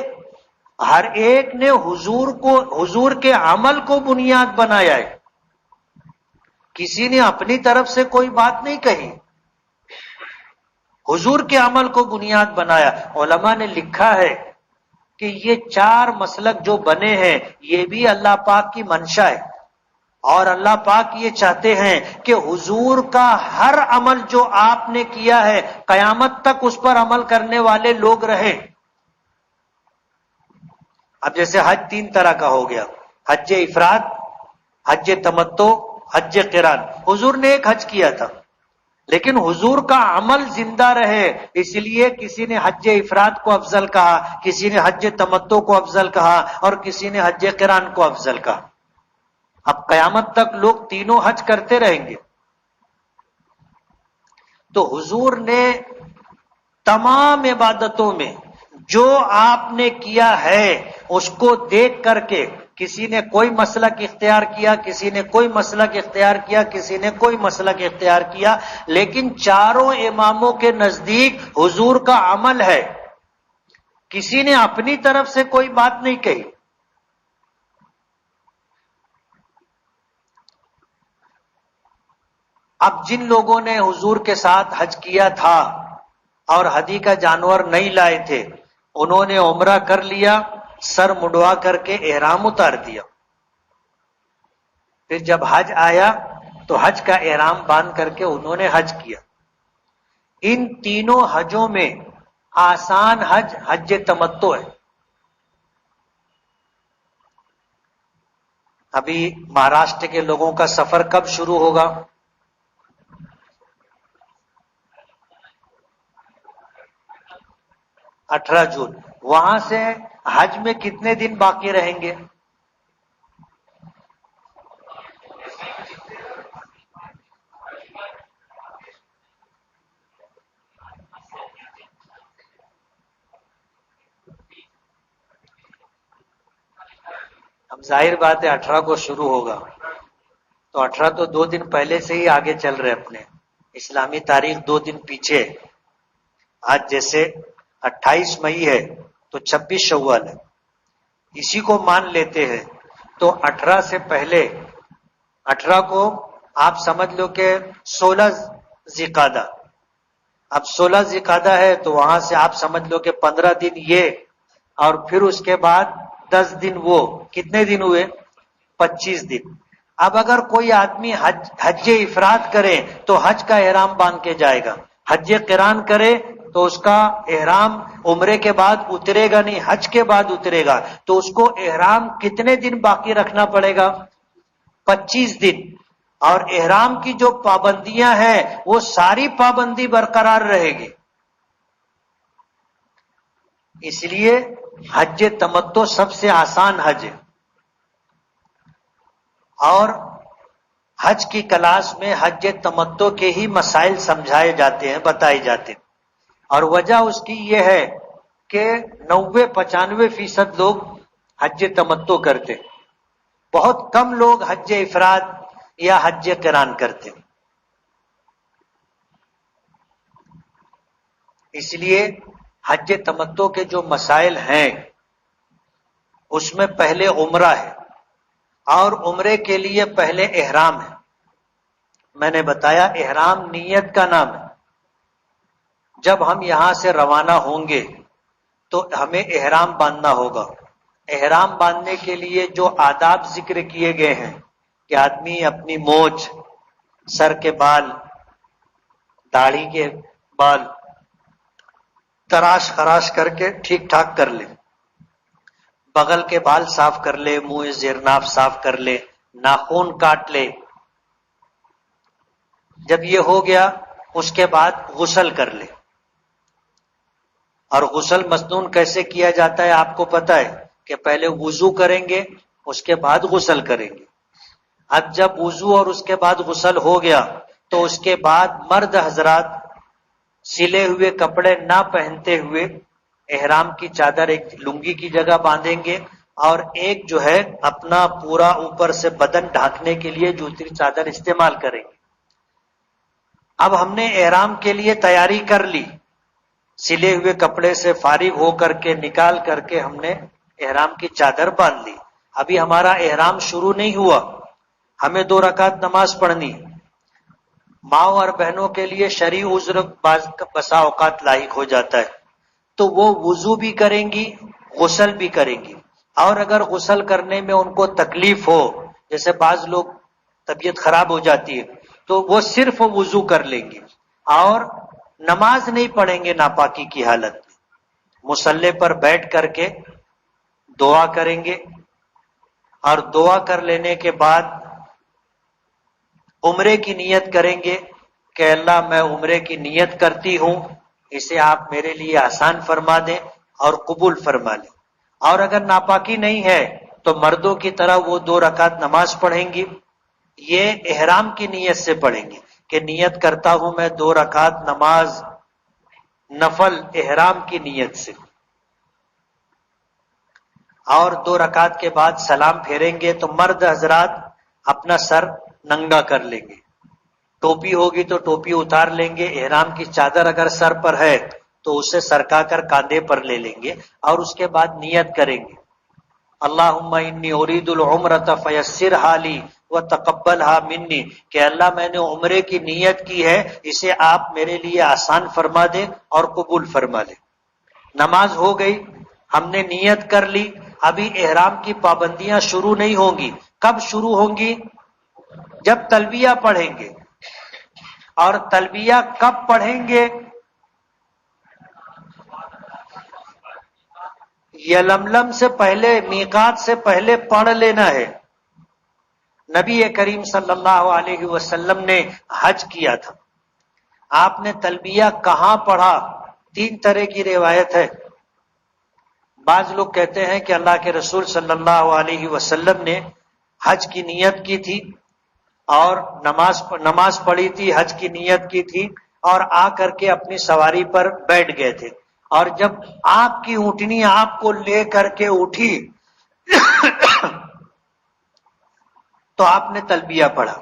ہر ایک نے حضور کے عمل کو بنیاد بنایا ہے. کسی نے اپنی طرف سے کوئی بات نہیں کہی، حضور کے عمل کو بنیاد بنایا. علماء نے لکھا ہے کہ یہ 4 مسلک جو بنے ہیں یہ بھی اللہ پاک کی منشا ہے، اور اللہ پاک یہ چاہتے ہیں کہ حضور کا ہر عمل جو آپ نے کیا ہے قیامت تک اس پر عمل کرنے والے لوگ رہے. اب جیسے حج 3 طرح کا ہو گیا، حج افراد، حج تمتع، حج قران. حضور نے ایک حج کیا تھا لیکن حضور کا عمل زندہ رہے، اس لیے کسی نے حج افراد کو افضل کہا، کسی نے حج تمتع کو افضل کہا، اور کسی نے حج قران کو افضل کہا. اب قیامت تک لوگ تینوں حج کرتے رہیں گے. تو حضور نے تمام عبادتوں میں جو آپ نے کیا ہے اس کو دیکھ کر کے کسی نے کوئی مسلک اختیار کیا، کسی نے کوئی مسلک اختیار کیا، کسی نے کوئی مسلک اختیار کیا، لیکن چاروں اماموں کے نزدیک حضور کا عمل ہے. کسی نے اپنی طرف سے کوئی بات نہیں کہی. اب جن لوگوں نے حضور کے ساتھ حج کیا تھا اور ہدی کا جانور نہیں لائے تھے، انہوں نے عمرہ کر لیا، سر منڈوا کر کے احرام اتار دیا. پھر جب حج آیا تو حج کا احرام باندھ کر کے انہوں نے حج کیا. ان تینوں حجوں میں آسان حج حج تمتع ہے. ابھی مہاراشٹر کے لوگوں کا سفر کب شروع ہوگا؟ 18 جون. وہاں سے حج میں کتنے دن باقی رہیں گے؟ اب ظاہر بات ہے 18 کو شروع ہوگا تو 18 تو 2 دن پہلے سے ہی آگے چل رہے اپنے اسلامی تاریخ 2 دن پیچھے. آج جیسے 28 مئی ہے تو 26 شوال ہے، اسی کو مان لیتے ہیں. تو 18 سے پہلے 18 کو آپ سمجھ لو کہ 16 ذی-القعدہ. اب 16 ذی-القعدہ ہے تو وہاں سے آپ سمجھ لو کہ 15 دن یہ، اور پھر اس کے بعد 10 دن وہ. کتنے دن ہوئے؟ 25 دن. اب اگر کوئی آدمی حج افراد کرے تو حج کا احرام باندھ کے جائے گا، حج قران کرے تو اس کا احرام عمرے کے بعد اترے گا نہیں، حج کے بعد اترے گا. تو اس کو احرام کتنے دن باقی رکھنا پڑے گا؟ 25 دن. اور احرام کی جو پابندیاں ہیں وہ ساری پابندی برقرار رہے گی. اس لیے حج تمتع سب سے آسان حج ہے. اور حج کی کلاس میں حج تمتع کے ہی مسائل سمجھائے جاتے ہیں، بتائے جاتے ہیں. اور وجہ اس کی یہ ہے کہ 90-95% لوگ حج تمتع کرتے ہیں. بہت کم لوگ حج افراد یا حج قران کرتے ہیں. اس لیے حج تمتع کے جو مسائل ہیں اس میں پہلے عمرہ ہے، اور عمرے کے لیے پہلے احرام ہے. میں نے بتایا احرام نیت کا نام ہے. جب ہم یہاں سے روانہ ہوں گے تو ہمیں احرام باندھنا ہوگا. احرام باندھنے کے لیے جو آداب ذکر کیے گئے ہیں کہ آدمی اپنی مونچھ، سر کے بال، داڑھی کے بال تراش خراش کر کے ٹھیک ٹھاک کر لے، بغل کے بال صاف کر لے، منہ زیرناف صاف کر لے، ناخن کاٹ لے. جب یہ ہو گیا اس کے بعد غسل کر لے. اور غسل مسنون کیسے کیا جاتا ہے آپ کو پتا ہے کہ پہلے وضو کریں گے اس کے بعد غسل کریں گے. اب جب وضو اور اس کے بعد غسل ہو گیا تو اس کے بعد مرد حضرات سلے ہوئے کپڑے نہ پہنتے ہوئے احرام کی چادر ایک لنگی کی جگہ باندھیں گے، اور ایک جو ہے اپنا پورا اوپر سے بدن ڈھانکنے کے لیے دوسری چادر استعمال کریں گے. اب ہم نے احرام کے لیے تیاری کر لی، سلے ہوئے کپڑے سے فارغ ہو کر کے نکال کر کے ہم نے احرام کی چادر باندھ لی. ابھی ہمارا احرام شروع نہیں ہوا، ہمیں 2 رکعت نماز پڑھنی. ماں اور بہنوں کے لیے شرعی عذر بسا اوقات لاحق ہو جاتا ہے تو وہ وضو بھی کریں گی، غسل بھی کریں گی. اور اگر غسل کرنے میں ان کو تکلیف ہو، جیسے بعض لوگ طبیعت خراب ہو جاتی ہے، تو وہ صرف وضو کر لیں گے اور نماز نہیں پڑھیں گے. ناپاکی کی حالت میں مصلی پر بیٹھ کر کے دعا کریں گے، اور دعا کر لینے کے بعد عمرے کی نیت کریں گے کہ اللہ میں عمرے کی نیت کرتی ہوں، اسے آپ میرے لیے آسان فرما دیں اور قبول فرما لیں. اور اگر ناپاکی نہیں ہے تو مردوں کی طرح وہ 2 رکعت نماز پڑھیں گی. یہ احرام کی نیت سے پڑھیں گے کہ نیت کرتا ہوں میں 2 رکعت نماز نفل احرام کی نیت سے. اور 2 رکعت کے بعد سلام پھیریں گے تو مرد حضرات اپنا سر ننگا کر لیں گے. ٹوپی ہوگی تو ٹوپی اتار لیں گے. احرام کی چادر اگر سر پر ہے تو اسے سرکا کر کاندھے پر لے لیں گے اور اس کے بعد نیت کریں گے اللہم انی ارید العمرۃ فیسرھا لی وتقبلھا منی، کہ اللہ میں نے عمرے کی نیت کی ہے، اسے آپ میرے لیے آسان فرما دیں اور قبول فرما لیں. نماز ہو گئی، ہم نے نیت کر لی. ابھی احرام کی پابندیاں شروع نہیں ہوں گی. کب شروع ہوں گی؟ جب تلبیہ پڑھیں گے. اور تلبیہ کب پڑھیں گے؟ یلملم سے پہلے، میقات سے پہلے پڑھ لینا ہے. نبی کریم صلی اللہ علیہ وسلم نے حج کیا تھا، آپ نے تلبیہ کہاں پڑھا؟ 3 طرح کی روایت ہے. بعض لوگ کہتے ہیں کہ اللہ کے رسول صلی اللہ علیہ وسلم نے حج کی نیت کی تھی اور نماز پڑھی تھی، حج کی نیت کی تھی اور آ کر کے اپنی سواری پر بیٹھ گئے تھے، اور جب آپ کی اونٹنی آپ کو لے کر کے اٹھی تو آپ نے تلبیہ پڑھا.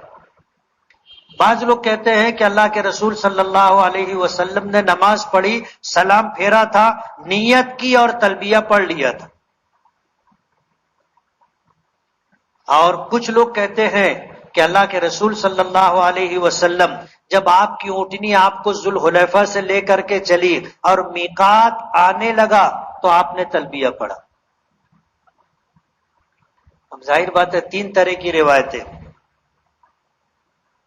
بعض لوگ کہتے ہیں کہ اللہ کے رسول صلی اللہ علیہ وسلم نے نماز پڑھی، سلام پھیرا تھا، نیت کی اور تلبیہ پڑھ لیا تھا. اور کچھ لوگ کہتے ہیں کہ اللہ کے رسول صلی اللہ علیہ وسلم جب آپ کی اونٹنی آپ کو ذوالحلیفہ سے لے کر کے چلی اور میقات آنے لگا تو آپ نے تلبیہ پڑھا. اب ظاہر بات ہے 3 طرح کی روایتیں.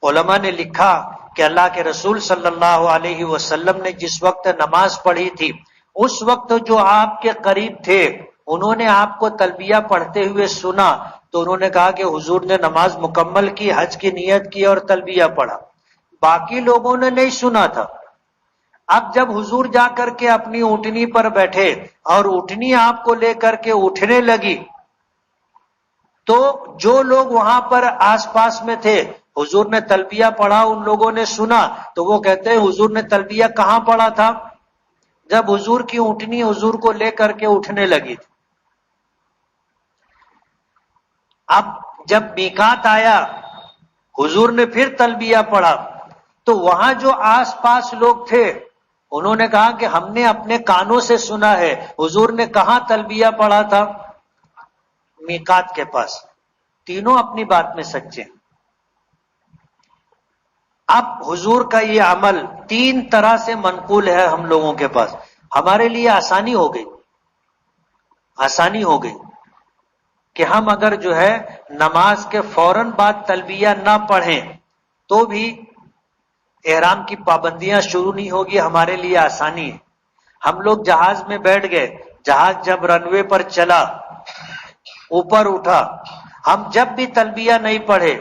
علماء نے لکھا کہ اللہ کے رسول صلی اللہ علیہ وسلم نے جس وقت نماز پڑھی تھی اس وقت جو آپ کے قریب تھے انہوں نے آپ کو تلبیہ پڑھتے ہوئے سنا تو انہوں نے کہا کہ حضور نے نماز مکمل کی، حج کی نیت کی اور تلبیہ پڑھا. باقی لوگوں نے نہیں سنا تھا. اب جب حضور جا کر کے اپنی اونٹنی پر بیٹھے اور اونٹنی آپ کو لے کر کے اٹھنے لگی تو جو لوگ وہاں پر آس پاس میں تھے، حضور نے تلبیہ پڑھا، ان لوگوں نے سنا تو وہ کہتے ہیں حضور نے تلبیہ کہاں پڑھا تھا؟ جب حضور کی اونٹنی حضور کو لے کر کے اٹھنے لگی تھی. اب جب میقات آیا حضور نے پھر تلبیہ پڑھا تو وہاں جو آس پاس لوگ تھے انہوں نے کہا کہ ہم نے اپنے کانوں سے سنا ہے حضور نے کہاں تلبیہ پڑھا تھا؟ میقات کے پاس۔ تینوں اپنی بات میں سچے ہیں۔ اب حضور کا یہ عمل 3 طرح سے منقول ہے ہم لوگوں کے پاس، ہمارے لیے آسانی ہو گئی، آسانی ہو گئی کہ ہم اگر جو ہے نماز کے فوراً بعد تلبیہ نہ پڑھیں تو بھی احرام کی پابندیاں شروع نہیں ہوگی، ہمارے لیے آسانی ہے۔ ہم لوگ جہاز میں بیٹھ گئے، جہاز جب رن وے پر چلا، اوپر اٹھا، ہم جب بھی تلبیہ نہیں پڑھے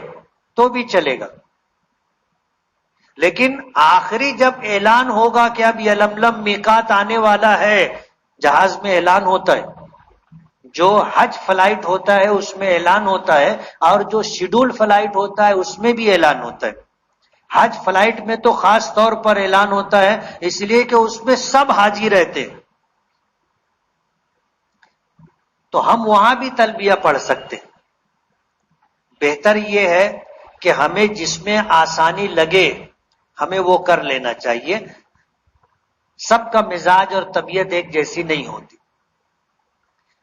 تو بھی چلے گا، لیکن آخری جب اعلان ہوگا کہ اب یلملم میقات آنے والا ہے، جہاز میں اعلان ہوتا ہے، جو حج فلائٹ ہوتا ہے اس میں اعلان ہوتا ہے، اور جو شیڈول فلائٹ ہوتا ہے اس میں بھی اعلان ہوتا ہے۔ حج فلائٹ میں تو خاص طور پر اعلان ہوتا ہے اس لیے کہ اس میں سب حاجی رہتے ہیں، تو ہم وہاں بھی تلبیہ پڑھ سکتے ہیں۔ بہتر یہ ہے کہ ہمیں جس میں آسانی لگے ہمیں وہ کر لینا چاہیے، سب کا مزاج اور طبیعت ایک جیسی نہیں ہوتی۔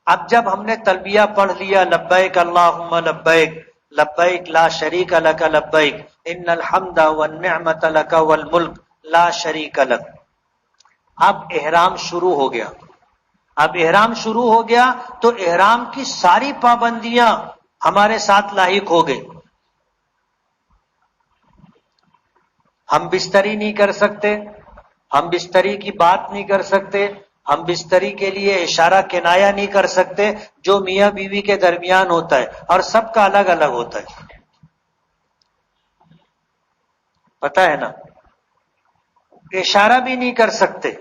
اب جب ہم نے تلبیہ پڑھ لیا، لبیک اللہم لبیک لبیک لا شریک لک لبیک ان الحمد والنعمت لک والملک لا شریک لک، اب احرام شروع ہو گیا۔ اب احرام شروع ہو گیا تو احرام کی ساری پابندیاں ہمارے ساتھ لاحق ہو گئی۔ ہم بستری نہیں کر سکتے، ہم بستری کی بات نہیں کر سکتے، ہم بستری کے لیے اشارہ کنایا نہیں کر سکتے جو میاں بیوی کے درمیان ہوتا ہے، اور سب کا الگ الگ ہوتا ہے، پتہ ہے نا؟ اشارہ بھی نہیں کر سکتے،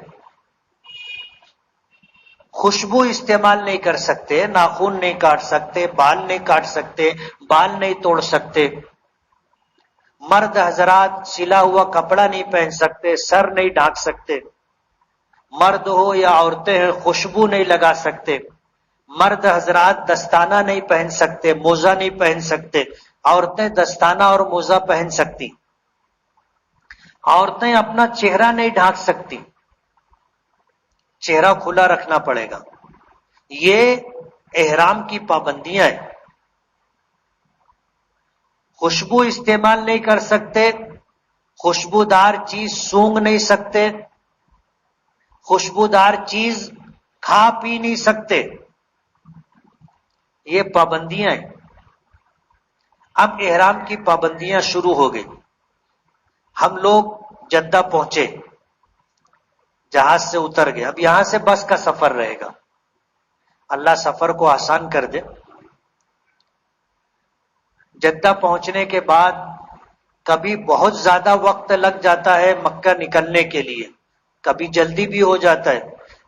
خوشبو استعمال نہیں کر سکتے، ناخن نہیں کاٹ سکتے، بال نہیں کاٹ سکتے، بال نہیں توڑ سکتے، مرد حضرات سلا ہوا کپڑا نہیں پہن سکتے، سر نہیں ڈھانک سکتے، مرد ہو یا عورتیں ہیں خوشبو نہیں لگا سکتے، مرد حضرات دستانہ نہیں پہن سکتے، موزہ نہیں پہن سکتے، عورتیں دستانہ اور موزہ پہن سکتی، عورتیں اپنا چہرہ نہیں ڈھانک سکتی، چہرہ کھلا رکھنا پڑے گا۔ یہ احرام کی پابندیاں ہیں۔ خوشبو استعمال نہیں کر سکتے، خوشبودار چیز سونگھ نہیں سکتے، خوشبودار چیز کھا پی نہیں سکتے، یہ پابندیاں ہیں۔ اب احرام کی پابندیاں شروع ہو گئی۔ ہم لوگ جدہ پہنچے، جہاز سے اتر گئے، اب یہاں سے بس کا سفر رہے گا، اللہ سفر کو آسان کر دے۔ جدہ پہنچنے کے بعد کبھی بہت زیادہ وقت لگ جاتا ہے مکہ نکلنے کے لیے، کبھی جلدی بھی ہو جاتا ہے۔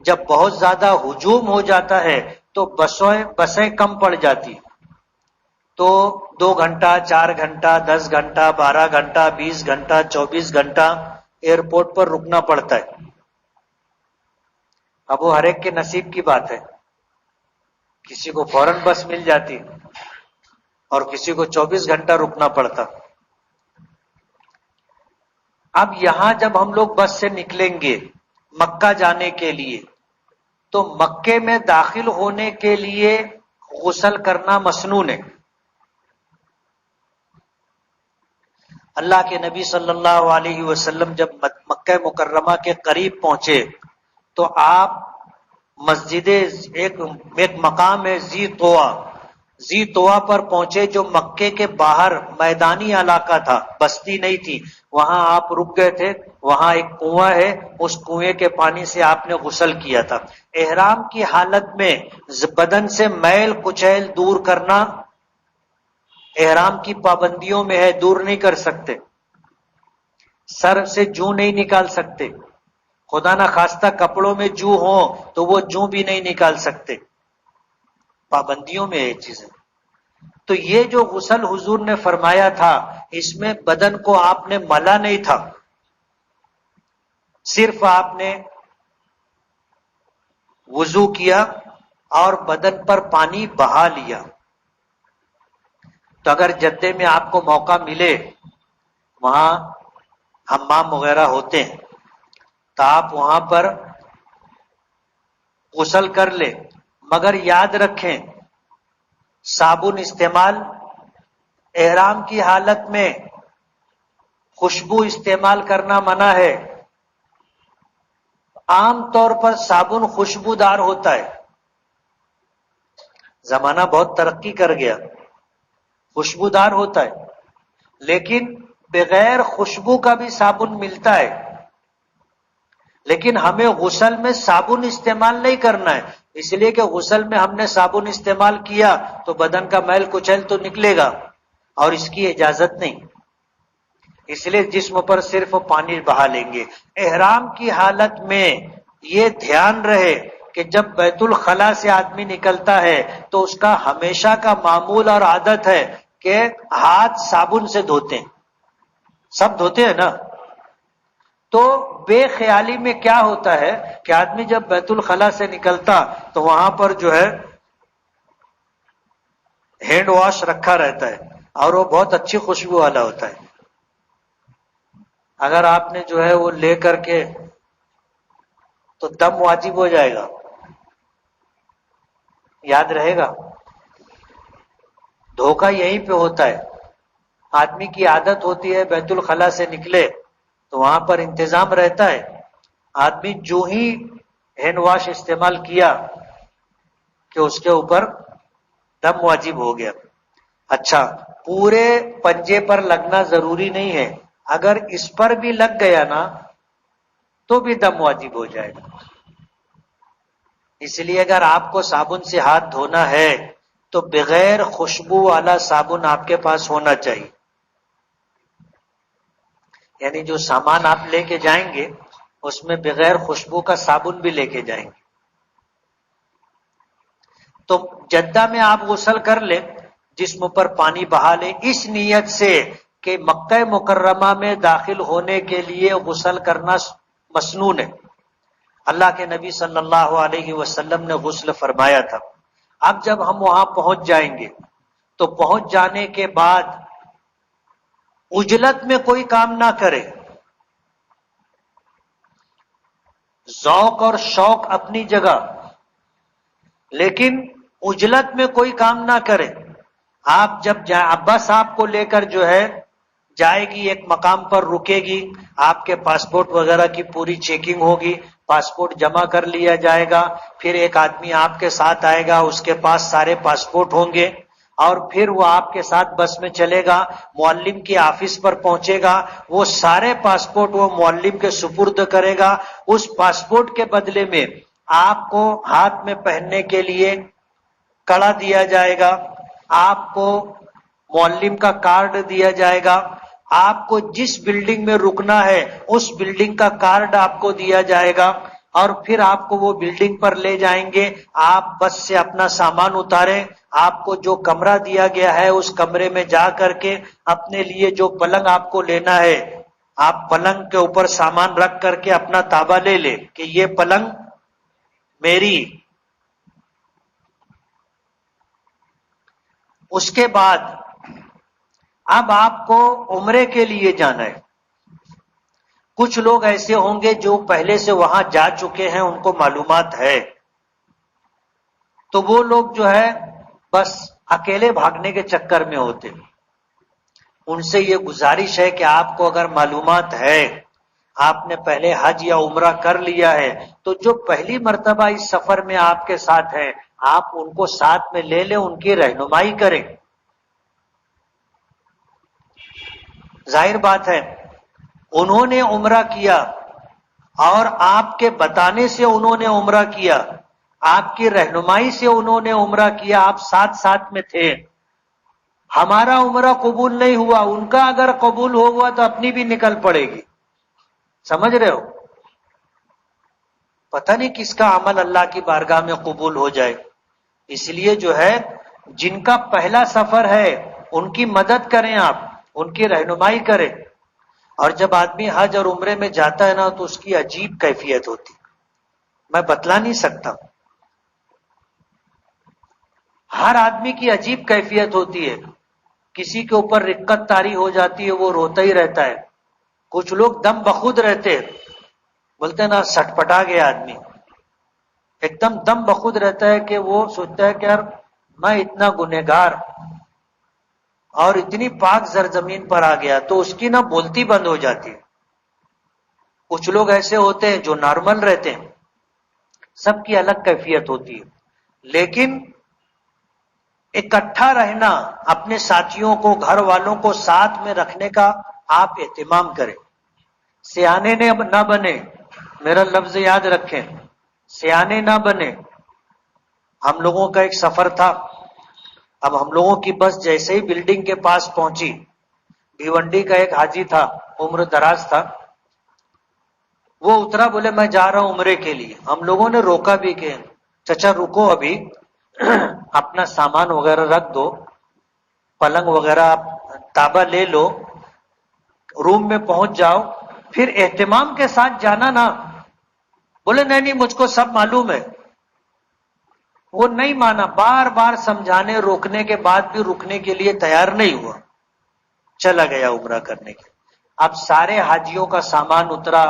جب بہت زیادہ ہجوم ہو جاتا ہے تو بسیں کم پڑ جاتی، تو 2 گھنٹہ 4 گھنٹہ 10 گھنٹہ 12 گھنٹہ 20 گھنٹہ 24 گھنٹہ ایئرپورٹ پر رکنا پڑتا ہے۔ اب وہ ہر ایک کے نصیب کی بات ہے، کسی کو فوراً بس مل جاتی اور کسی کو 24 گھنٹہ رکنا پڑتا۔ اب یہاں جب ہم لوگ بس سے نکلیں گے مکہ جانے کے لیے تو مکے میں داخل ہونے کے لیے غسل کرنا مسنون ہے۔ اللہ کے نبی صلی اللہ علیہ وسلم جب مکہ مکرمہ کے قریب پہنچے تو آپ مسجد ایک مقام ہے زی طوا پر پہنچے، جو مکے کے باہر میدانی علاقہ تھا، بستی نہیں تھی، وہاں آپ رک گئے تھے۔ وہاں ایک کنواں ہے، اس کنویں کے پانی سے آپ نے غسل کیا تھا۔ احرام کی حالت میں بدن سے میل کچیل دور کرنا احرام کی پابندیوں میں ہے، دور نہیں کر سکتے۔ سر سے جوں نہیں نکال سکتے، خدا نہ خواستہ کپڑوں میں جو ہوں تو وہ جو بھی نہیں نکال سکتے، پابندیوں میں یہ چیزیں۔ تو یہ جو غسل حضور نے فرمایا تھا اس میں بدن کو آپ نے ملا نہیں تھا، صرف آپ نے وضو کیا اور بدن پر پانی بہا لیا۔ تو اگر جدے میں آپ کو موقع ملے، وہاں حمام وغیرہ ہوتے ہیں، تو آپ وہاں پر غسل کر لیں، مگر یاد رکھیں صابن استعمال احرام کی حالت میں، خوشبو استعمال کرنا منع ہے۔ عام طور پر صابن خوشبودار ہوتا ہے، زمانہ بہت ترقی کر گیا، خوشبودار ہوتا ہے، لیکن بغیر خوشبو کا بھی صابن ملتا ہے، لیکن ہمیں غسل میں صابن استعمال نہیں کرنا ہے، اس لیے کہ غسل میں ہم نے صابن استعمال کیا تو بدن کا میل کچیل تو نکلے گا، اور اس کی اجازت نہیں، اس لیے جسم پر صرف پانی بہا لیں گے۔ احرام کی حالت میں یہ دھیان رہے کہ جب بیت الخلا سے آدمی نکلتا ہے تو اس کا ہمیشہ کا معمول اور عادت ہے کہ ہاتھ صابن سے دھوتے ہیں، سب دھوتے ہیں نا، تو بے خیالی میں کیا ہوتا ہے کہ آدمی جب بیت الخلا سے نکلتا تو وہاں پر جو ہے ہینڈ واش رکھا رہتا ہے، اور وہ بہت اچھی خوشبو والا ہوتا ہے، اگر آپ نے جو ہے وہ لے کر کے تو دم واجب ہو جائے گا، یاد رہے گا۔ دھوکہ یہیں پہ ہوتا ہے، آدمی کی عادت ہوتی ہے بیت الخلا سے نکلے تو وہاں پر انتظام رہتا ہے، آدمی جو ہی ہینڈ واش استعمال کیا کہ اس کے اوپر دم واجب ہو گیا۔ اچھا، پورے پنجے پر لگنا ضروری نہیں ہے، اگر اس پر بھی لگ گیا نا تو بھی دم واجب ہو جائے گا، اس لیے اگر آپ کو صابن سے ہاتھ دھونا ہے تو بغیر خوشبو والا صابن آپ کے پاس ہونا چاہیے، یعنی جو سامان آپ لے کے جائیں گے اس میں بغیر خوشبو کا صابن بھی لے کے جائیں گے۔ تو جدہ میں آپ غسل کر لیں، جسم پر پانی بہا لیں، اس نیت سے کہ مکہ مکرمہ میں داخل ہونے کے لیے غسل کرنا مسنون ہے، اللہ کے نبی صلی اللہ علیہ وسلم نے غسل فرمایا تھا۔ اب جب ہم وہاں پہنچ جائیں گے تو پہنچ جانے کے بعد عجلت میں کوئی کام نہ کرے، ذوق اور شوق اپنی جگہ، لیکن عجلت میں کوئی کام نہ کرے۔ آپ جب جائیں، ابا صاحب کو لے کر جو ہے جائے گی، ایک مقام پر رکے گی، آپ کے پاسپورٹ وغیرہ کی پوری چیکنگ ہوگی، پاسپورٹ جمع کر لیا جائے گا، پھر ایک آدمی آپ کے ساتھ آئے گا، اس کے پاس سارے پاسپورٹ ہوں گے، اور پھر وہ آپ کے ساتھ بس میں چلے گا، معلم کے آفس پر پہنچے گا، وہ سارے پاسپورٹ وہ معلم کے سپرد کرے گا، اس پاسپورٹ کے بدلے میں آپ کو ہاتھ میں پہننے کے لیے کڑا دیا جائے گا، آپ کو معلم کا کارڈ دیا جائے گا، آپ کو جس بلڈنگ میں رکنا ہے اس بلڈنگ کا کارڈ آپ کو دیا جائے گا، اور پھر آپ کو وہ بلڈنگ پر لے جائیں گے، آپ بس سے اپنا سامان اتاریں، آپ کو جو کمرہ دیا گیا ہے اس کمرے میں جا کر کے اپنے لیے جو پلنگ آپ کو لینا ہے، آپ پلنگ کے اوپر سامان رکھ کر کے اپنا تابا لے لے کہ یہ پلنگ میری۔ اس کے بعد اب آپ کو عمرے کے لیے جانا ہے۔ کچھ لوگ ایسے ہوں گے جو پہلے سے وہاں جا چکے ہیں، ان کو معلومات ہے، تو وہ لوگ جو ہے بس اکیلے بھاگنے کے چکر میں ہوتے، ان سے یہ گزارش ہے کہ آپ کو اگر معلومات ہے، آپ نے پہلے حج یا عمرہ کر لیا ہے، تو جو پہلی مرتبہ اس سفر میں آپ کے ساتھ ہیں، آپ ان کو ساتھ میں لے لیں، ان کی رہنمائی کریں۔ ظاہر بات ہے انہوں نے عمرہ کیا اور آپ کے بتانے سے انہوں نے عمرہ کیا، آپ کی رہنمائی سے انہوں نے عمرہ کیا، آپ ساتھ ساتھ میں تھے، ہمارا عمرہ قبول نہیں ہوا، ان کا اگر قبول ہوا تو اپنی بھی نکل پڑے گی، سمجھ رہے ہو؟ پتہ نہیں کس کا عمل اللہ کی بارگاہ میں قبول ہو جائے، اس لیے جو ہے جن کا پہلا سفر ہے ان کی مدد کریں، آپ ان کی رہنمائی کریں۔ اور جب آدمی حج اور عمرے میں جاتا ہے نا تو اس کی عجیب کیفیت ہوتی، میں بتلا نہیں سکتا، ہر آدمی کی عجیب کیفیت ہوتی ہے۔ کسی کے اوپر رقت طاری ہو جاتی ہے وہ روتا ہی رہتا ہے. کچھ لوگ دم بخود رہتے ہیں، بولتے ہیں نا سٹ پٹا گیا آدمی، ایک دم دم بخود رہتا ہے کہ وہ سوچتا ہے کہ یار میں اتنا گنہگار اور اتنی پاک زرزمین پر آ گیا، تو اس کی نا بولتی بند ہو جاتی ہے. کچھ لوگ ایسے ہوتے ہیں جو نارمل رہتے ہیں، سب کی الگ کیفیت ہوتی ہے. لیکن اکٹھا رہنا، اپنے ساتھیوں کو، گھر والوں کو ساتھ میں رکھنے کا آپ اہتمام کریں. سیانے نہ بنے، میرا لفظ یاد رکھیں، سیانے نہ بنے. ہم لوگوں کا ایک سفر تھا، اب ہم لوگوں کی بس جیسے ہی بلڈنگ کے پاس پہنچی، بھیونڈی کا ایک حاجی تھا، عمر دراز تھا، وہ اترا، بولے میں جا رہا ہوں عمرے کے لیے. ہم لوگوں نے روکا بھی کہ چچا رکو، ابھی اپنا سامان وغیرہ رکھ دو، پلنگ وغیرہ تابا لے لو، روم میں پہنچ جاؤ، پھر اہتمام کے ساتھ جانا نا. بولے نہیں نہیں مجھ کو سب معلوم ہے. وہ نہیں مانا، بار بار سمجھانے روکنے کے بعد بھی رکنے کے لیے تیار نہیں ہوا، چلا گیا عمرہ کرنے کے. اب سارے حاجیوں کا سامان اترا،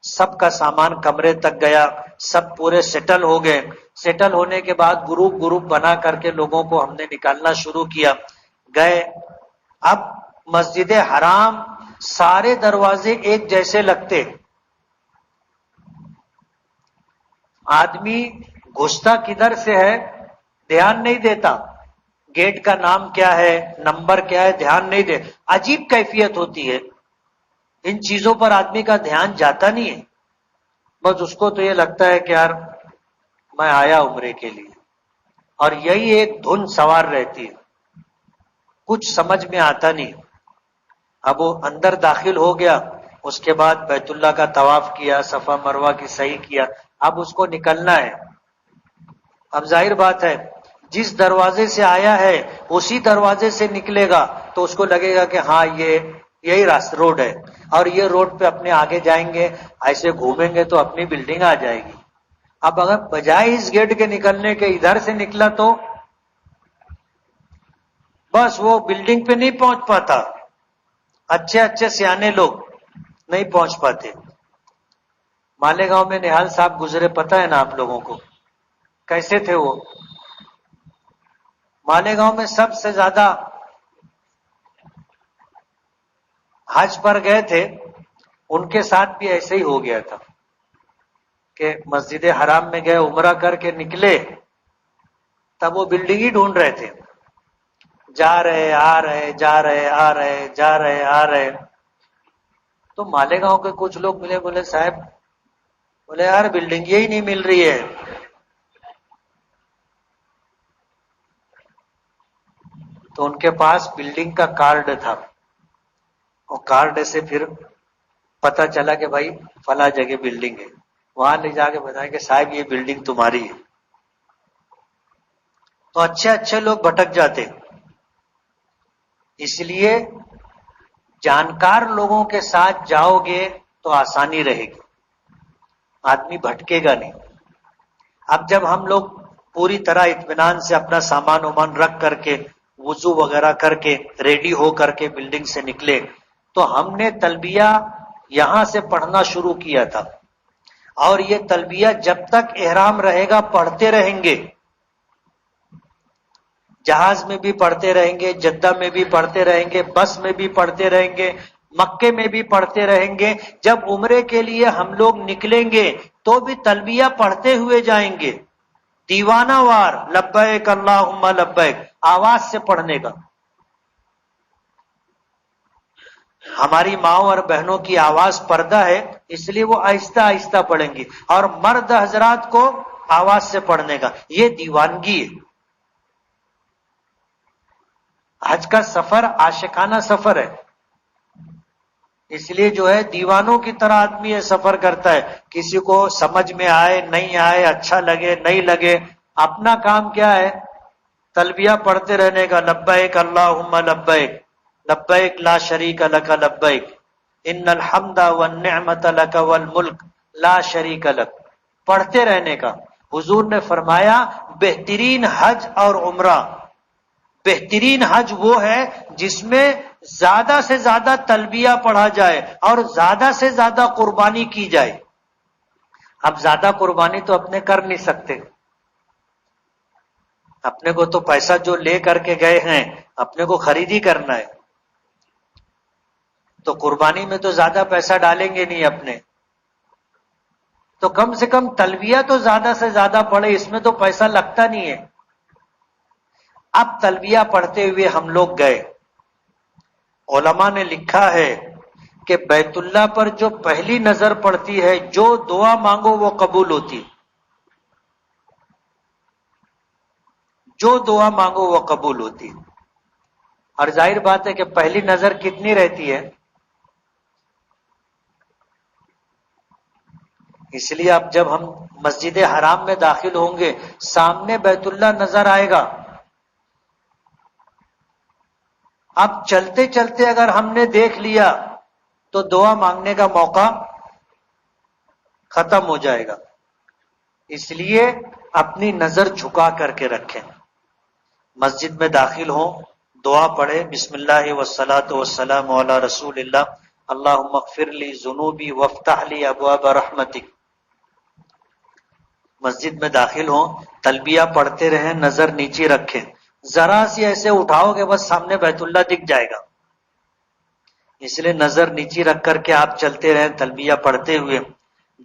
سب کا سامان کمرے تک گیا، سب پورے سیٹل ہو گئے. سیٹل ہونے کے بعد گروپ گروپ بنا کر کے لوگوں کو ہم نے نکالنا شروع کیا. گئے. اب مسجد حرام سارے دروازے ایک جیسے لگتے، آدمی گھستا کدھر سے ہے دھیان نہیں دیتا، گیٹ کا نام کیا ہے، نمبر کیا ہے، دھیان نہیں دے. عجیب کیفیت ہوتی ہے، ان چیزوں پر آدمی کا دھیان جاتا نہیں ہے. بس اس کو تو یہ لگتا ہے کہ یار میں آیا عمرے کے لیے، اور یہی ایک دھن سوار رہتی ہے، کچھ سمجھ میں آتا نہیں. اب وہ اندر داخل ہو گیا، اس کے بعد بیت اللہ کا طواف کیا، صفا مروہ کی صحیح کیا. اب اس کو نکلنا ہے. اب ظاہر بات ہے جس دروازے سے آیا ہے اسی دروازے سے نکلے گا تو اس کو لگے گا کہ ہاں یہی راستہ روڈ ہے، اور یہ روڈ پہ اپنے آگے جائیں گے، ایسے گھومیں گے تو اپنی بلڈنگ آ جائے گی. اب اگر بجائے اس گیٹ کے نکلنے کے ادھر سے نکلا تو بس وہ بلڈنگ پہ نہیں پہنچ پاتا. اچھے اچھے سیانے لوگ نہیں پہنچ پاتے. مالیگاؤں میں نہال صاحب گزرے، پتہ ہے نا آپ لوگوں کو، کیسے تھے وہ؟ مالیگاؤں میں سب سے زیادہ حج پر گئے تھے، ان کے ساتھ بھی ایسے ہی ہو گیا تھا کہ مسجد حرام میں گئے، عمرہ کر کے نکلے، تب وہ بلڈنگ ہی ڈھونڈ رہے تھے، جا رہے آ رہے، جا رہے آ رہے، جا رہے آ رہے. تو مالیگاؤں کے کچھ لوگ ملے، بولے صاحب، بولے یار بلڈنگ یہی نہیں مل رہی ہے. تو ان کے پاس بلڈنگ کا کارڈ تھا، اور کارڈ سے پھر پتا چلا کہ بھائی فلاں جگہ بلڈنگ ہے. وہاں لے جا کے بتایا کہ صاحب یہ بلڈنگ تمہاری ہے. تو اچھے اچھے لوگ بھٹک جاتے. اس لیے جانکار لوگوں کے ساتھ جاؤ گے تو آسانی رہے گی، آدمی بھٹکے گا نہیں. اب جب ہم لوگ پوری طرح اطمینان سے اپنا سامان وامان رکھ کر کے، وضو وغیرہ کر کے، ریڈی ہو کر کے بلڈنگ سے نکلے، تو ہم نے تلبیہ یہاں سے پڑھنا شروع کیا تھا، اور یہ تلبیہ جب تک احرام رہے گا پڑھتے رہیں گے. جہاز میں بھی پڑھتے رہیں گے، جدہ میں بھی پڑھتے رہیں گے، بس میں بھی پڑھتے رہیں گے، مکے میں بھی پڑھتے رہیں گے. جب عمرے کے لیے ہم لوگ نکلیں گے تو بھی تلبیہ پڑھتے ہوئے جائیں گے، دیوانہ وار، لبیک اللہم لبیک، آواز سے پڑھنے کا. ہماری ماؤں اور بہنوں کی آواز پردہ ہے، اس لیے وہ آہستہ آہستہ پڑھیں گی، اور مرد حضرات کو آواز سے پڑھنے کا. یہ دیوانگی ہے. حج کا سفر عاشقانہ سفر ہے، اس لیے جو ہے دیوانوں کی طرح آدمی یہ سفر کرتا ہے. کسی کو سمجھ میں آئے نہیں آئے، اچھا لگے نہیں لگے، اپنا کام کیا ہے؟ تلبیہ پڑھتے رہنے کا، لبیک اللہم لبیک، لبیک لا شریک لک لبیک، ان الحمد والنعمت لک والملک لا شریک لک، پڑھتے رہنے کا. حضور نے فرمایا بہترین حج اور عمرہ بہترین حج وہ ہے جس میں زیادہ سے زیادہ تلبیہ پڑھا جائے اور زیادہ سے زیادہ قربانی کی جائے. اب زیادہ قربانی تو اپنے کر نہیں سکتے، اپنے کو تو پیسہ جو لے کر کے گئے ہیں اپنے کو خریدی کرنا ہے، تو قربانی میں تو زیادہ پیسہ ڈالیں گے نہیں اپنے، تو کم سے کم تلبیہ تو زیادہ سے زیادہ پڑھے، اس میں تو پیسہ لگتا نہیں ہے. اب تلبیہ پڑھتے ہوئے ہم لوگ گئے. علماء نے لکھا ہے کہ بیت اللہ پر جو پہلی نظر پڑتی ہے، جو دعا مانگو وہ قبول ہوتی، جو دعا مانگو وہ قبول ہوتی. اور ظاہر بات ہے کہ پہلی نظر کتنی رہتی ہے، اس لیے اب جب ہم مسجد حرام میں داخل ہوں گے سامنے بیت اللہ نظر آئے گا. اب چلتے چلتے اگر ہم نے دیکھ لیا تو دعا مانگنے کا موقع ختم ہو جائے گا. اس لیے اپنی نظر جھکا کر کے رکھیں. مسجد میں داخل ہوں، دعا پڑھے، بسم اللہ والصلاۃ والسلام علی رسول اللہ، اللہم اغفر لی ذنوبی وافتح لی ابواب رحمتک. مسجد میں داخل ہوں، تلبیہ پڑھتے رہیں، نظر نیچے رکھیں. ذرا سی ایسے اٹھاؤ گے بس سامنے بیت اللہ دکھ جائے گا، اس لیے نظر نیچے رکھ کر کے آپ چلتے رہیں تلبیہ پڑھتے ہوئے.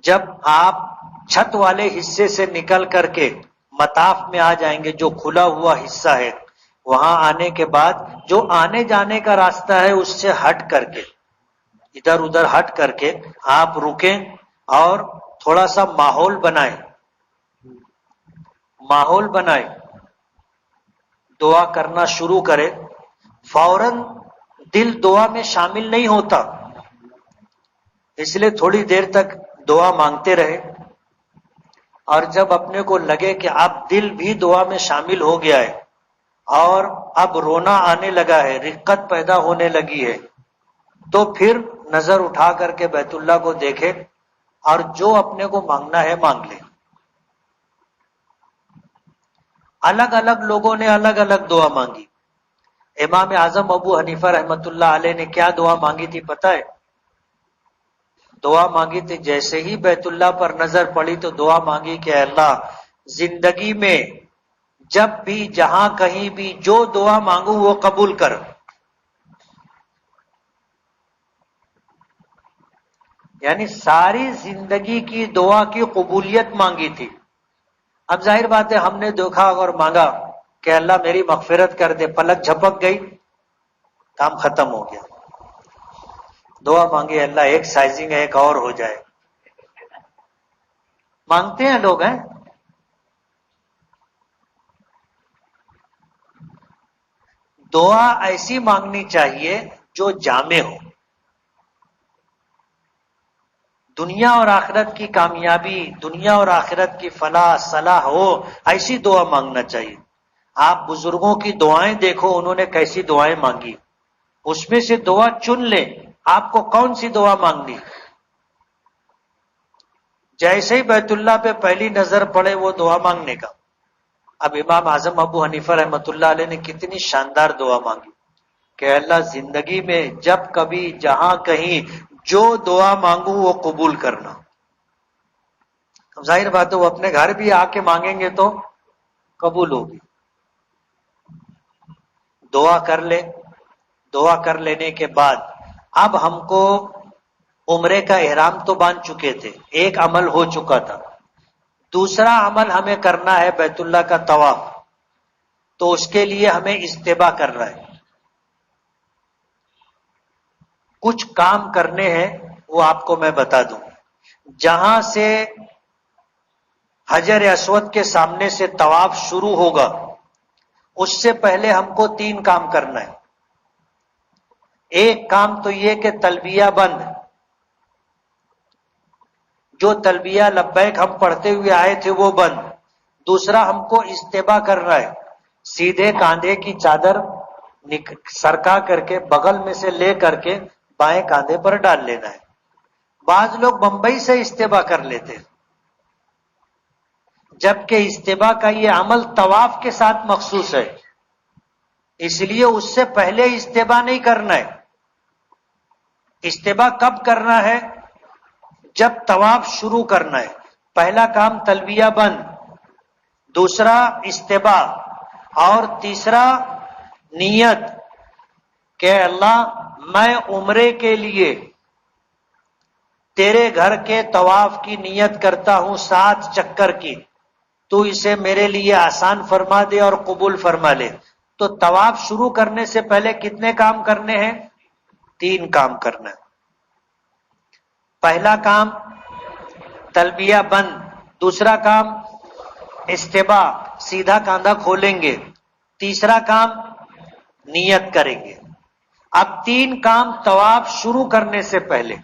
جب آپ چھت والے حصے سے نکل کر کے مطاف میں آ جائیں گے، جو کھلا ہوا حصہ ہے، وہاں آنے کے بعد جو آنے جانے کا راستہ ہے اس سے ہٹ کر کے، ادھر ادھر ہٹ کر کے آپ رکیں اور تھوڑا سا ماحول بنائیں، ماحول بنائیں، دعا کرنا شروع کرے. فوراً دل دعا میں شامل نہیں ہوتا، اس لیے تھوڑی دیر تک دعا مانگتے رہے، اور جب اپنے کو لگے کہ اب دل بھی دعا میں شامل ہو گیا ہے اور اب رونا آنے لگا ہے، رقت پیدا ہونے لگی ہے، تو پھر نظر اٹھا کر کے بیت اللہ کو دیکھے اور جو اپنے کو مانگنا ہے مانگ لے. الگ الگ لوگوں نے الگ الگ دعا مانگی. امام اعظم ابو حنیفہ رحمۃ اللہ علیہ نے کیا دعا مانگی تھی پتہ ہے؟ دعا مانگی تھی، جیسے ہی بیت اللہ پر نظر پڑی تو دعا مانگی کہ اے اللہ زندگی میں جب بھی جہاں کہیں بھی جو دعا مانگوں وہ قبول کر. یعنی ساری زندگی کی دعا کی قبولیت مانگی تھی. اب ظاہر بات ہے ہم نے دیکھا اور مانگا کہ اللہ میری مغفرت کر دے، پلک جھپک گئی، کام ختم ہو گیا. دعا مانگے اللہ ایک سائزنگ ایک اور ہو جائے. مانگتے ہیں لوگ ہیں. دعا ایسی مانگنی چاہیے جو جامع ہو، دنیا اور آخرت کی کامیابی، دنیا اور آخرت کی فلاح صلاح ہو، ایسی دعا مانگنا چاہیے. آپ بزرگوں کی دعائیں دیکھو، انہوں نے کیسی دعائیں مانگی، اس میں سے دعا چن لیں آپ کو کون سی دعا مانگنی. جیسے ہی بیت اللہ پہ پہلی نظر پڑے وہ دعا مانگنے کا. اب امام اعظم ابو حنیفہ رحمۃ اللہ علیہ نے کتنی شاندار دعا مانگی کہ اللہ زندگی میں جب کبھی جہاں کہیں جو دعا مانگوں وہ قبول کرنا. اب ظاہر بات ہے وہ اپنے گھر بھی آ کے مانگیں گے تو قبول ہوگی. دعا کر لے. دعا کر لینے کے بعد اب ہم کو عمرے کا احرام تو باندھ چکے تھے، ایک عمل ہو چکا تھا. دوسرا عمل ہمیں کرنا ہے بیت اللہ کا طواف، تو اس کے لیے ہمیں اجتباء کرنا ہے. کچھ کام کرنے ہیں وہ آپ کو میں بتا دوں. جہاں سے حجر اسود کے سامنے سے طواف شروع ہوگا اس سے پہلے ہم کو 3 کام کرنا ہے. ایک کام تو یہ کہ تلبیہ بند، جو تلبیہ لبیک ہم پڑھتے ہوئے آئے تھے وہ بند. دوسرا ہم کو اجتباء کرنا ہے، سیدھے کاندھے کی چادر سرکا کر کے بغل میں سے لے کر کے بائیں کاندھے پر ڈال لینا ہے. بعض لوگ بمبئی سے اجتباء کر لیتے ہیں، جبکہ اجتباء کا یہ عمل طواف کے ساتھ مخصوص ہے. اس لیے اس سے پہلے استباء نہیں کرنا ہے. استباء کب کرنا ہے؟ جب طواف شروع کرنا ہے. پہلا کام تلبیہ بند، دوسرا استباء، اور تیسرا نیت کہ اللہ میں عمرے کے لیے تیرے گھر کے طواف کی نیت کرتا ہوں 7 چکر کی، تو اسے میرے لیے آسان فرما دے اور قبول فرما لے. تو طواف شروع کرنے سے پہلے کتنے کام کرنے ہیں؟ 3 کام کرنا ہے. پہلا کام تلبیہ بند، دوسرا کام استباء سیدھا کاندھا کھولیں گے، تیسرا کام نیت کریں گے. اب 3 کام طواف شروع کرنے سے پہلے.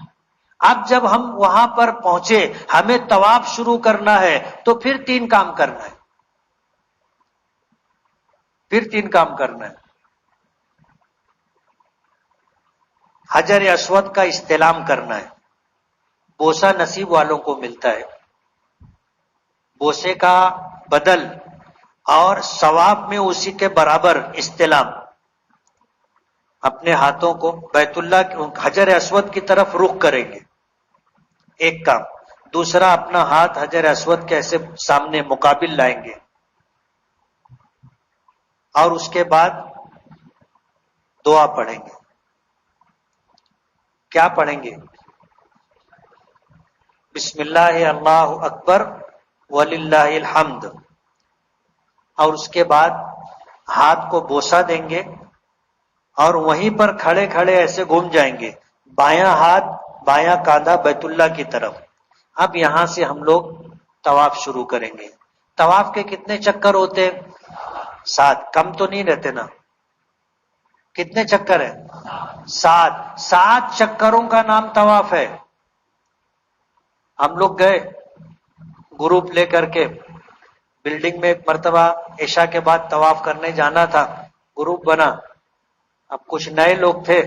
اب جب ہم وہاں پر پہنچے، ہمیں طواف شروع کرنا ہے، تو پھر 3 کام کرنا ہے. پھر 3 کام کرنا ہے. حجر اسود کا استلام کرنا ہے. بوسہ نصیب والوں کو ملتا ہے. بوسے کا بدل اور ثواب میں اسی کے برابر استلام. اپنے ہاتھوں کو بیت اللہ حجر اسود کی طرف رخ کریں گے، ایک کام. دوسرا اپنا ہاتھ حجر اسود کے ایسے سامنے مقابل لائیں گے، اور اس کے بعد دعا پڑھیں گے. کیا پڑھیں گے؟ بسم اللہ اللہ اکبر وللہ الحمد. اور اس کے بعد ہاتھ کو بوسہ دیں گے، اور وہیں پر کھڑے کھڑے ایسے گھوم جائیں گے، بایاں ہاتھ بایاں کاندھا بیت اللہ کی طرف. اب یہاں سے ہم لوگ طواف شروع کریں گے. طواف کے کتنے چکر ہوتے؟ 7. کم تو نہیں رہتے نا؟ کتنے چکر ہیں؟ 7. 7 چکروں کا نام طواف ہے. ہم لوگ گئے گروپ لے کر کے بلڈنگ میں، ایک مرتبہ عشاء کے بعد طواف کرنے جانا تھا. گروپ بنا، اب کچھ نئے لوگ تھے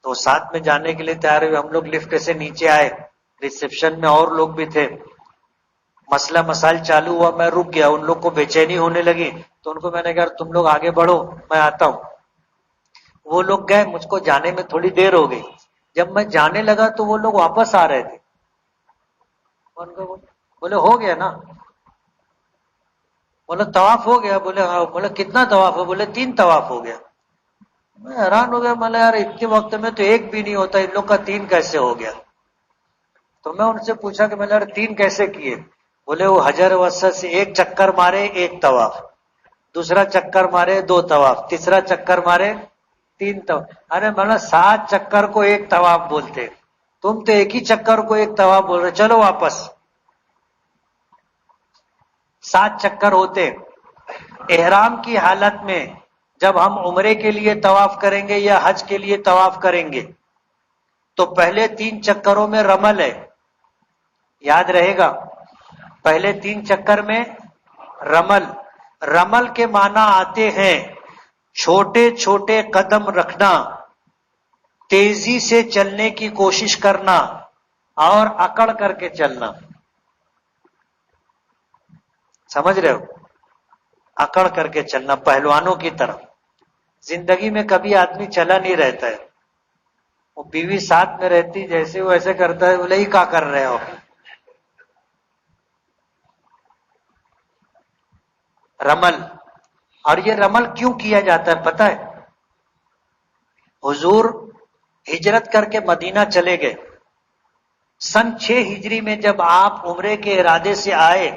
تو ساتھ میں جانے کے لیے تیار ہوئے. ہم لوگ لفٹ سے نیچے آئے، ریسیپشن میں اور لوگ بھی تھے. مسئلہ مسائل چالو ہوا، میں رک گیا. ان لوگ کو بے چینی ہونے لگی، تو ان کو میں نے کہا تم لوگ آگے بڑھو، میں آتا ہوں. وہ لوگ گئے، مجھ کو جانے میں تھوڑی دیر ہو گئی. جب میں جانے لگا تو وہ لوگ واپس آ رہے تھے. بولے ہو گیا نا؟ بولے طواف ہو گیا؟ بولے ہاں. بولے کتنا طواف ہو؟ بولے 3 طواف ہو گیا. میں حیران ہو گیا، میں یار اتنے وقت میں تو 1 بھی نہیں ہوتا، ان لوگ کا 3 کیسے ہو گیا؟ تو میں ان سے پوچھا کہ میں نے 3 کیسے کیے؟ بولے وہ حجر اسود سے 1 چکر مارے 1 طواف، دوسرا چکر مارے 2 طواف، تیسرا چکر مارے 3 طواف. ارے میں نے 7 چکر کو 1 طواف بولتے، تم تو 1 ہی چکر کو 1 طواف بول رہے. چلو واپس. 7 چکر ہوتے. احرام کی حالت میں جب ہم عمرے کے لیے طواف کریں گے یا حج کے لیے طواف کریں گے تو پہلے 3 چکروں میں رمل ہے، یاد رہے گا. پہلے 3 چکر میں رمل. رمل کے معنی آتے ہیں چھوٹے چھوٹے قدم رکھنا، تیزی سے چلنے کی کوشش کرنا، اور اکڑ کر کے چلنا. سمجھ رہے ہو؟ اکڑ کر کے چلنا، پہلوانوں کی طرح. زندگی میں کبھی آدمی چلا نہیں رہتا ہے. وہ بیوی ساتھ میں رہتی، جیسے وہ ایسے کرتا ہے، بولے ہی کیا کر رہے ہو. رمل. اور یہ رمل کیوں کیا جاتا ہے پتہ ہے؟ حضور ہجرت کر کے مدینہ چلے گئے. سن 6 ہجری میں جب آپ عمرے کے ارادے سے آئے،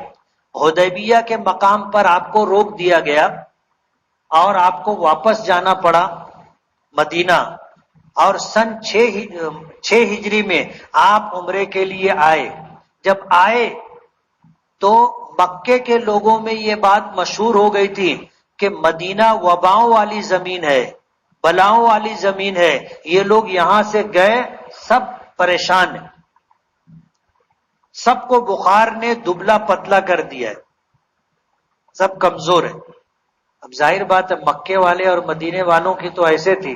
حدیبیہ کے مقام پر آپ کو روک دیا گیا اور آپ کو واپس جانا پڑا مدینہ. اور سن 6 ہجری میں آپ عمرے کے لیے آئے. جب آئے تو مکے کے لوگوں میں یہ بات مشہور ہو گئی تھی کہ مدینہ وباؤں والی زمین ہے، بلاؤں والی زمین ہے. یہ لوگ یہاں سے گئے سب پریشان ہیں، سب کو بخار نے دبلا پتلا کر دیا ہے، سب کمزور ہیں. اب ظاہر بات ہے مکے والے اور مدینے والوں کی تو ایسے تھی.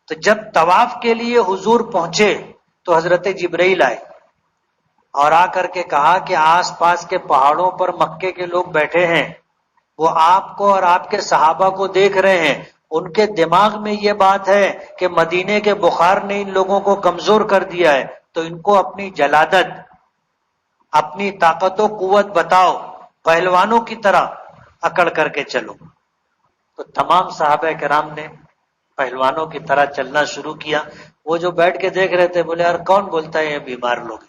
تو جب طواف کے لیے حضور پہنچے تو حضرت جبرائیل آئے اور آ کر کے کہا کہ آس پاس کے پہاڑوں پر مکے کے لوگ بیٹھے ہیں، وہ آپ کو اور آپ کے صحابہ کو دیکھ رہے ہیں، ان کے دماغ میں یہ بات ہے کہ مدینے کے بخار نے ان لوگوں کو کمزور کر دیا ہے، تو ان کو اپنی جلادت، اپنی طاقت و قوت بتاؤ، پہلوانوں کی طرح اکڑ کر کے چلو۔ تو تمام صحابہ کرام نے پہلوانوں کی طرح چلنا شروع کیا۔ وہ جو بیٹھ کے دیکھ رہے تھے بولے یار کون بولتا ہے یہ بیمار لوگ،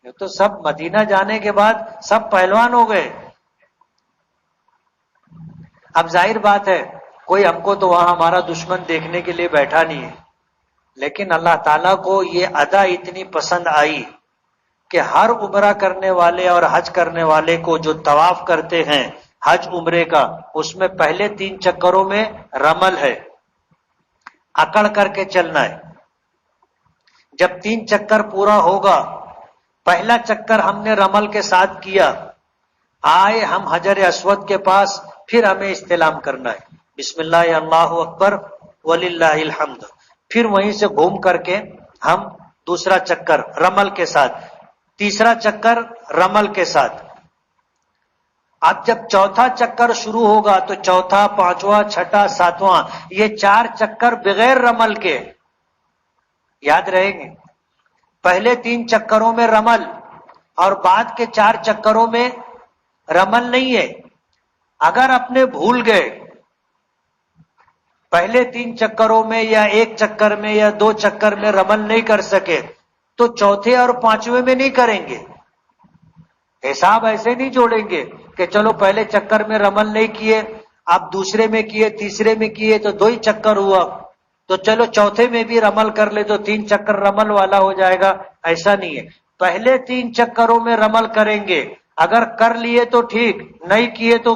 یہ تو سب مدینہ جانے کے بعد سب پہلوان ہو گئے۔ اب ظاہر بات ہے کوئی ہم کو تو وہاں ہمارا دشمن دیکھنے کے لیے بیٹھا نہیں ہے، لیکن اللہ تعالیٰ کو یہ ادا اتنی پسند آئی کہ ہر عمرہ کرنے والے اور حج کرنے والے کو جو طواف کرتے ہیں حج عمرے کا، اس میں پہلے 3 چکروں میں رمل ہے، اکڑ کر کے چلنا ہے۔ جب 3 چکر پورا ہوگا، پہلا چکر ہم نے رمل کے ساتھ کیا، آئے ہم حجر اسود کے پاس، پھر ہمیں استلام کرنا ہے، بسم اللہ اللہ اکبر وللہ الحمد، پھر وہیں سے گھوم کر کے ہم دوسرا چکر رمل کے ساتھ، تیسرا چکر رمل کے ساتھ۔ اب جب چوتھا چکر شروع ہوگا تو چوتھا، پانچواں، چھٹا، ساتواں، یہ 4 چکر بغیر رمل کے یاد رہیں گے۔ پہلے 3 چکروں میں رمل اور بعد کے 4 چکروں میں رمل نہیں ہے۔ اگر اپنے بھول گئے پہلے 3 چکروں میں یا 1 چکر میں یا 2 چکر میں رمل نہیں کر سکے تو چوتھے اور 5ویں میں نہیں کریں گے۔ حساب ایسے نہیں جوڑیں گے کہ چلو پہلے چکر میں رمل نہیں کیے، اب دوسرے میں کیے، تیسرے میں کیے تو 2 ہی چکر ہوا، تو چلو چوتھے میں بھی رمل کر لے تو 3 چکر رمل والا ہو جائے گا، ایسا نہیں ہے۔ پہلے 3 چکروں میں رمل کریں گے، اگر کر لیے تو ٹھیک، نہیں کیے تو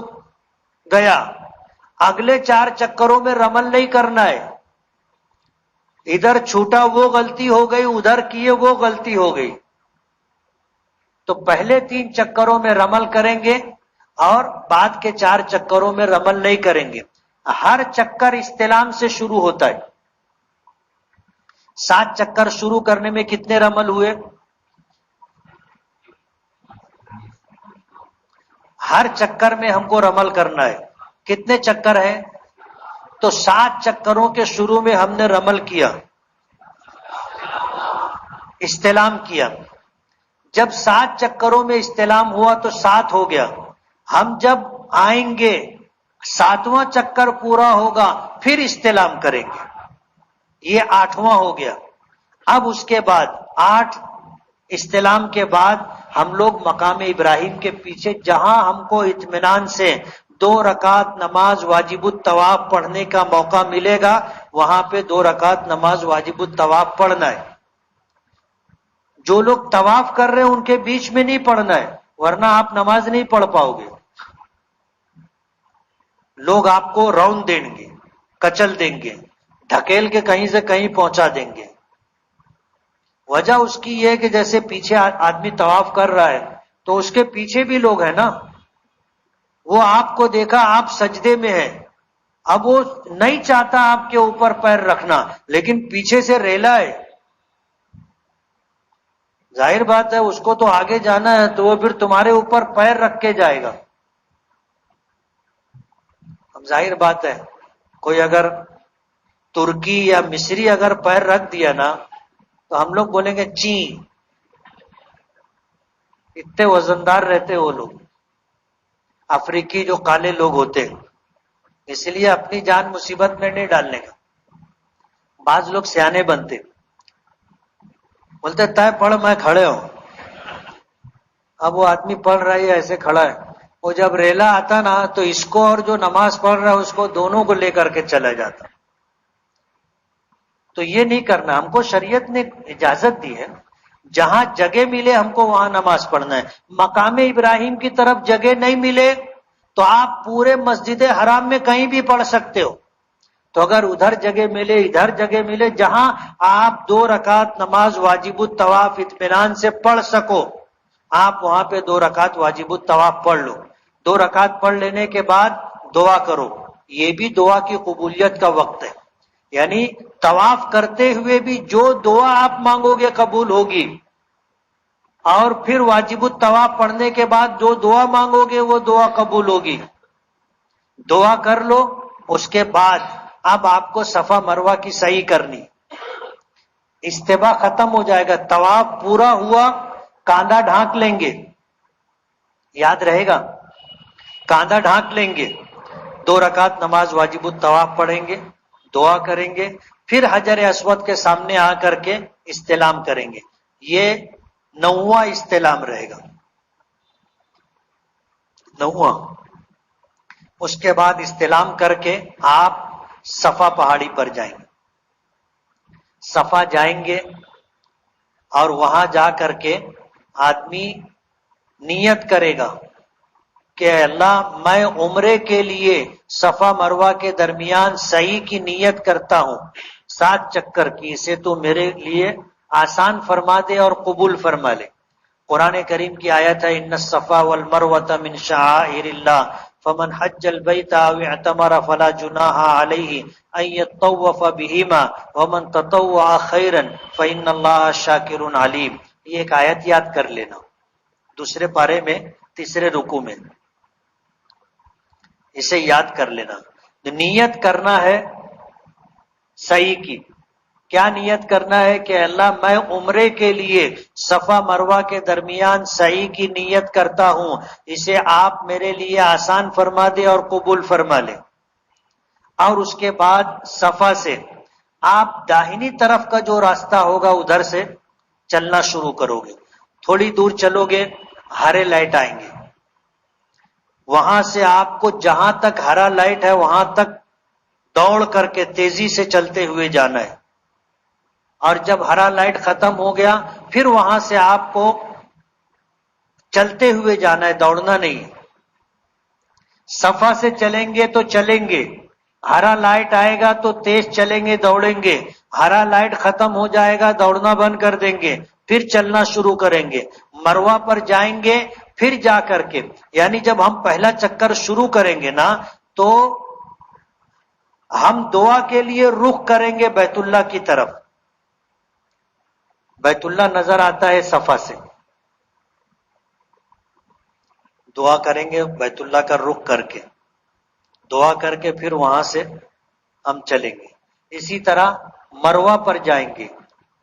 گیا۔ اگلے 4 چکروں میں رمل نہیں کرنا ہے، ادھر چھوٹا وہ غلطی ہو گئی، ادھر کیے وہ غلطی ہو گئی، تو پہلے 3 چکروں میں رمل کریں گے اور بعد کے 4 چکروں میں رمل نہیں کریں گے۔ ہر چکر استلام سے شروع ہوتا ہے۔ 7 چکر شروع کرنے میں کتنے رمل ہوئے؟ ہر چکر میں ہم کو رمل کرنا ہے۔ کتنے چکر ہیں؟ تو 7 چکروں کے شروع میں ہم نے رمل کیا، استلام کیا۔ جب 7 چکروں میں استلام ہوا تو 7 ہو گیا۔ ہم جب آئیں گے 7واں چکر پورا ہوگا پھر استلام کریں گے، یہ 8واں ہو گیا۔ اب اس کے بعد 8 استلام کے بعد ہم لوگ مقام ابراہیم کے پیچھے جہاں ہم کو اطمینان سے 2 رکعت نماز واجب الطواف پڑھنے کا موقع ملے گا، وہاں پہ 2 رکعت نماز واجب الطواف پڑھنا ہے۔ جو لوگ طواف کر رہے ہیں ان کے بیچ میں نہیں پڑھنا ہے، ورنہ آپ نماز نہیں پڑھ پاؤ گے، لوگ آپ کو رون دیں گے، کچل دیں گے، ڈھکیل کے کہیں سے کہیں پہنچا دیں گے۔ وجہ اس کی یہ ہے کہ جیسے پیچھے آدمی طواف کر رہا ہے تو اس کے پیچھے بھی لوگ ہیں نا، وہ آپ کو دیکھا آپ سجدے میں ہیں، اب وہ نہیں چاہتا آپ کے اوپر پیر رکھنا، لیکن پیچھے سے ریلا ہے، ظاہر بات ہے اس کو تو آگے جانا ہے تو وہ پھر تمہارے اوپر پیر رکھ کے جائے گا۔ اب ظاہر بات ہے کوئی اگر ترکی یا مصری اگر پیر رکھ دیا نا تو ہم لوگ بولیں گے چین، اتنے وزندار رہتے وہ لوگ، افریقی جو کالے لوگ ہوتے ہیں، اس لیے اپنی جان مصیبت میں نہیں ڈالنے کا۔ بعض لوگ سیانے بنتے بولتے طے پڑھ میں کھڑے ہوں، اب وہ آدمی پڑھ رہا ہے ایسے کھڑا ہے، وہ جب ریلا آتا نا تو اس کو اور جو نماز پڑھ رہا ہے اس کو دونوں کو لے کر کے چلا جاتا۔ تو یہ نہیں کرنا، ہم کو شریعت نے اجازت دی ہے جہاں جگہ ملے ہم کو وہاں نماز پڑھنا ہے۔ مقام ابراہیم کی طرف جگہ نہیں ملے تو آپ پورے مسجد حرام میں کہیں بھی پڑھ سکتے ہو، تو اگر ادھر جگہ ملے ادھر جگہ ملے جہاں آپ 2 رکعت نماز واجب الطواف اطمینان سے پڑھ سکو، آپ وہاں پہ 2 رکعت واجب الطواف پڑھ لو۔ 2 رکعت پڑھ لینے کے بعد دعا کرو، یہ بھی دعا کی قبولیت کا وقت ہے، یعنی طواف کرتے ہوئے بھی جو دعا آپ مانگو گے قبول ہوگی، اور پھر واجب الطواف پڑھنے کے بعد جو دعا مانگو گے وہ دعا قبول ہوگی. دعا کر لو، اس کے بعد اب آپ کو صفا مروہ کی سعی کرنی. استباء ختم ہو جائے گا، طواف پورا ہوا، کاندھا ڈھانک لیں گے، یاد رہے گا، کاندھا ڈھانک لیں گے، 2 رکعت نماز واجب الطواف پڑھیں گے، دعا کریں گے، پھر حجر اسود کے سامنے آ کر کے استلام کریں گے. یہ 9واں استلام رہے گا، 9واں. اس کے بعد استلام کر کے آپ صفا پہاڑی پر جائیں گے. صفا جائیں گے اور وہاں جا کر کے آدمی نیت کرے گا کہ اللہ میں عمرے کے لیے صفا مروہ کے درمیان سعی کی نیت کرتا ہوں، 7 چکر کی، اسے تو میرے لیے آسان فرما دے اور قبول فرما لے. قرآن کریم کی آیت ہے ان الصفا والمروۃ من شعائر اللہ فمن حج البیت او اعتمر فلا جناح علیہ ان یطوف بہما ومن تطوع خیرا فان اللہ شاکر علیم. یہ ایک آیت یاد کر لینا، دوسرے پارے میں 3 رکوع میں، اسے یاد کر لینا. نیت کرنا ہے سعی کی. کیا نیت کرنا ہے کہ اللہ میں عمرے کے لیے صفا مروہ کے درمیان سعی کی نیت کرتا ہوں، اسے آپ میرے لیے آسان فرما دے اور قبول فرما لے. اور اس کے بعد صفا سے آپ داہنی طرف کا جو راستہ ہوگا ادھر سے چلنا شروع کرو گے. تھوڑی دور چلو گے، ہرے لائٹ آئیں گے، وہاں سے آپ کو جہاں تک ہرا لائٹ ہے وہاں تک دوڑ کر کے تیزی سے چلتے ہوئے جانا ہے. اور جب ہرا لائٹ ختم ہو گیا پھر وہاں سے آپ کو چلتے ہوئے جانا ہے، دوڑنا نہیں. صفا سے چلیں گے تو چلیں گے، ہرا لائٹ آئے گا تو تیز چلیں گے، دوڑیں گے، ہرا لائٹ ختم ہو جائے گا دوڑنا بند کر دیں گے، پھر چلنا شروع کریں گے. مروہ پر جائیں گے، پھر جا کر کے یعنی جب ہم پہلا چکر شروع کریں گے نا تو ہم دعا کے لیے رخ کریں گے بیت اللہ کی طرف. بیت اللہ نظر آتا ہے صفا سے، دعا کریں گے بیت اللہ کا رخ کر کے، دعا کر کے پھر وہاں سے ہم چلیں گے. اسی طرح مروہ پر جائیں گے.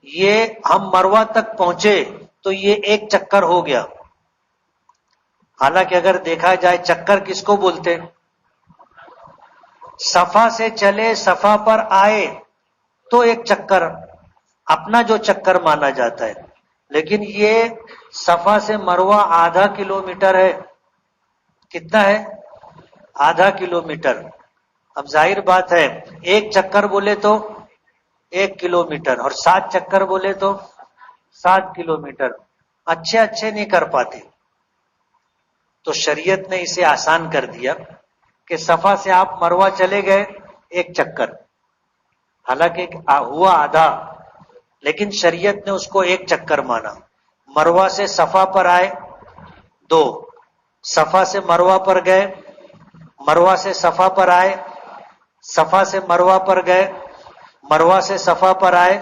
یہ ہم مروہ تک پہنچے تو یہ ایک چکر ہو گیا. حالانکہ اگر دیکھا جائے چکر کس کو بولتے؟ صفا سے چلے صفا پر آئے تو ایک چکر اپنا جو چکر مانا جاتا ہے، لیکن یہ صفا سے مروہ آدھا کلومیٹر ہے. کتنا ہے؟ آدھا کلومیٹر. اب ظاہر بات ہے ایک چکر بولے تو 1 کلومیٹر اور 7 چکر بولے تو 7 کلومیٹر. اچھے نہیں کر پاتے، تو شریعت نے اسے آسان کر دیا کہ صفا سے آپ مروہ چلے گئے 1 چکر، حالانکہ ہوا آدھا، لیکن شریعت نے اس کو 1 چکر مانا. مروہ سے صفا پر آئے 2، صفا سے مروہ پر گئے، مروہ سے صفا پر آئے، صفا سے مروہ پر گئے، مروہ سے صفا پر آئے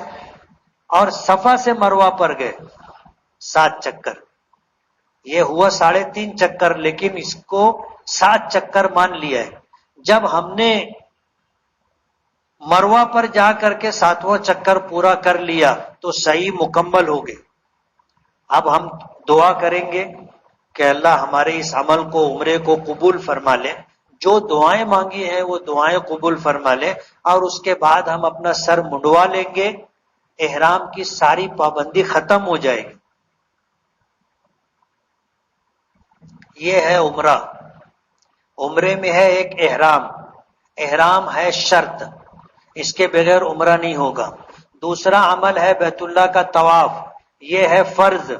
اور صفا سے مروہ پر گئے، 7 چکر. یہ ہوا 3.5 چکر، لیکن اس کو 7 چکر مان لیا ہے. جب ہم نے مروہ پر جا کر کے 7واں چکر پورا کر لیا تو صحیح مکمل ہو گئے. اب ہم دعا کریں گے کہ اللہ ہمارے اس عمل کو، عمرے کو قبول فرما لے. جو دعائیں مانگی ہیں وہ دعائیں قبول فرما لے. اور اس کے بعد ہم اپنا سر منڈوا لیں گے، احرام کی ساری پابندی ختم ہو جائے گی. یہ ہے عمرہ. عمرے میں ہے ایک احرام، احرام ہے شرط، اس کے بغیر عمرہ نہیں ہوگا. دوسرا عمل ہے بیت اللہ کا طواف، یہ ہے فرض.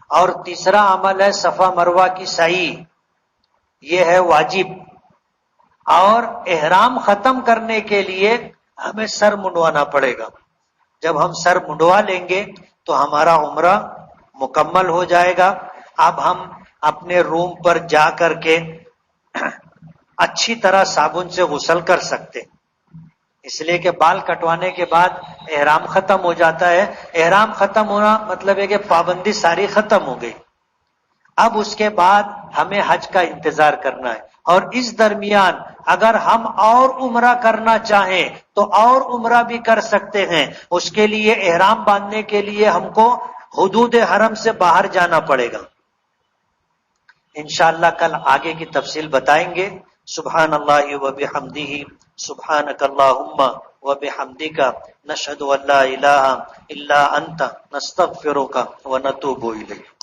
اور تیسرا عمل ہے صفا مروہ کی سعی، یہ ہے واجب. اور احرام ختم کرنے کے لیے ہمیں سر منڈوانا پڑے گا. جب ہم سر منڈوا لیں گے تو ہمارا عمرہ مکمل ہو جائے گا. اب ہم اپنے روم پر جا کر کے اچھی طرح صابن سے غسل کر سکتے. اس لیے کہ بال کٹوانے کے بعد احرام ختم ہو جاتا ہے. احرام ختم ہونا مطلب ہے کہ پابندی ساری ختم ہو گئی. اب اس کے بعد ہمیں حج کا انتظار کرنا ہے، اور اس درمیان اگر ہم اور عمرہ کرنا چاہیں تو اور عمرہ بھی کر سکتے ہیں. اس کے لیے احرام باندھنے کے لیے ہم کو حدود حرم سے باہر جانا پڑے گا. انشاءاللہ کل آگے کی تفصیل بتائیں گے. سبحان اللہ و بحمدہ، سبحانک اللہم و بحمدک، نشہد ان لا الہ الا انت، نستغفرک و نتوب الیک.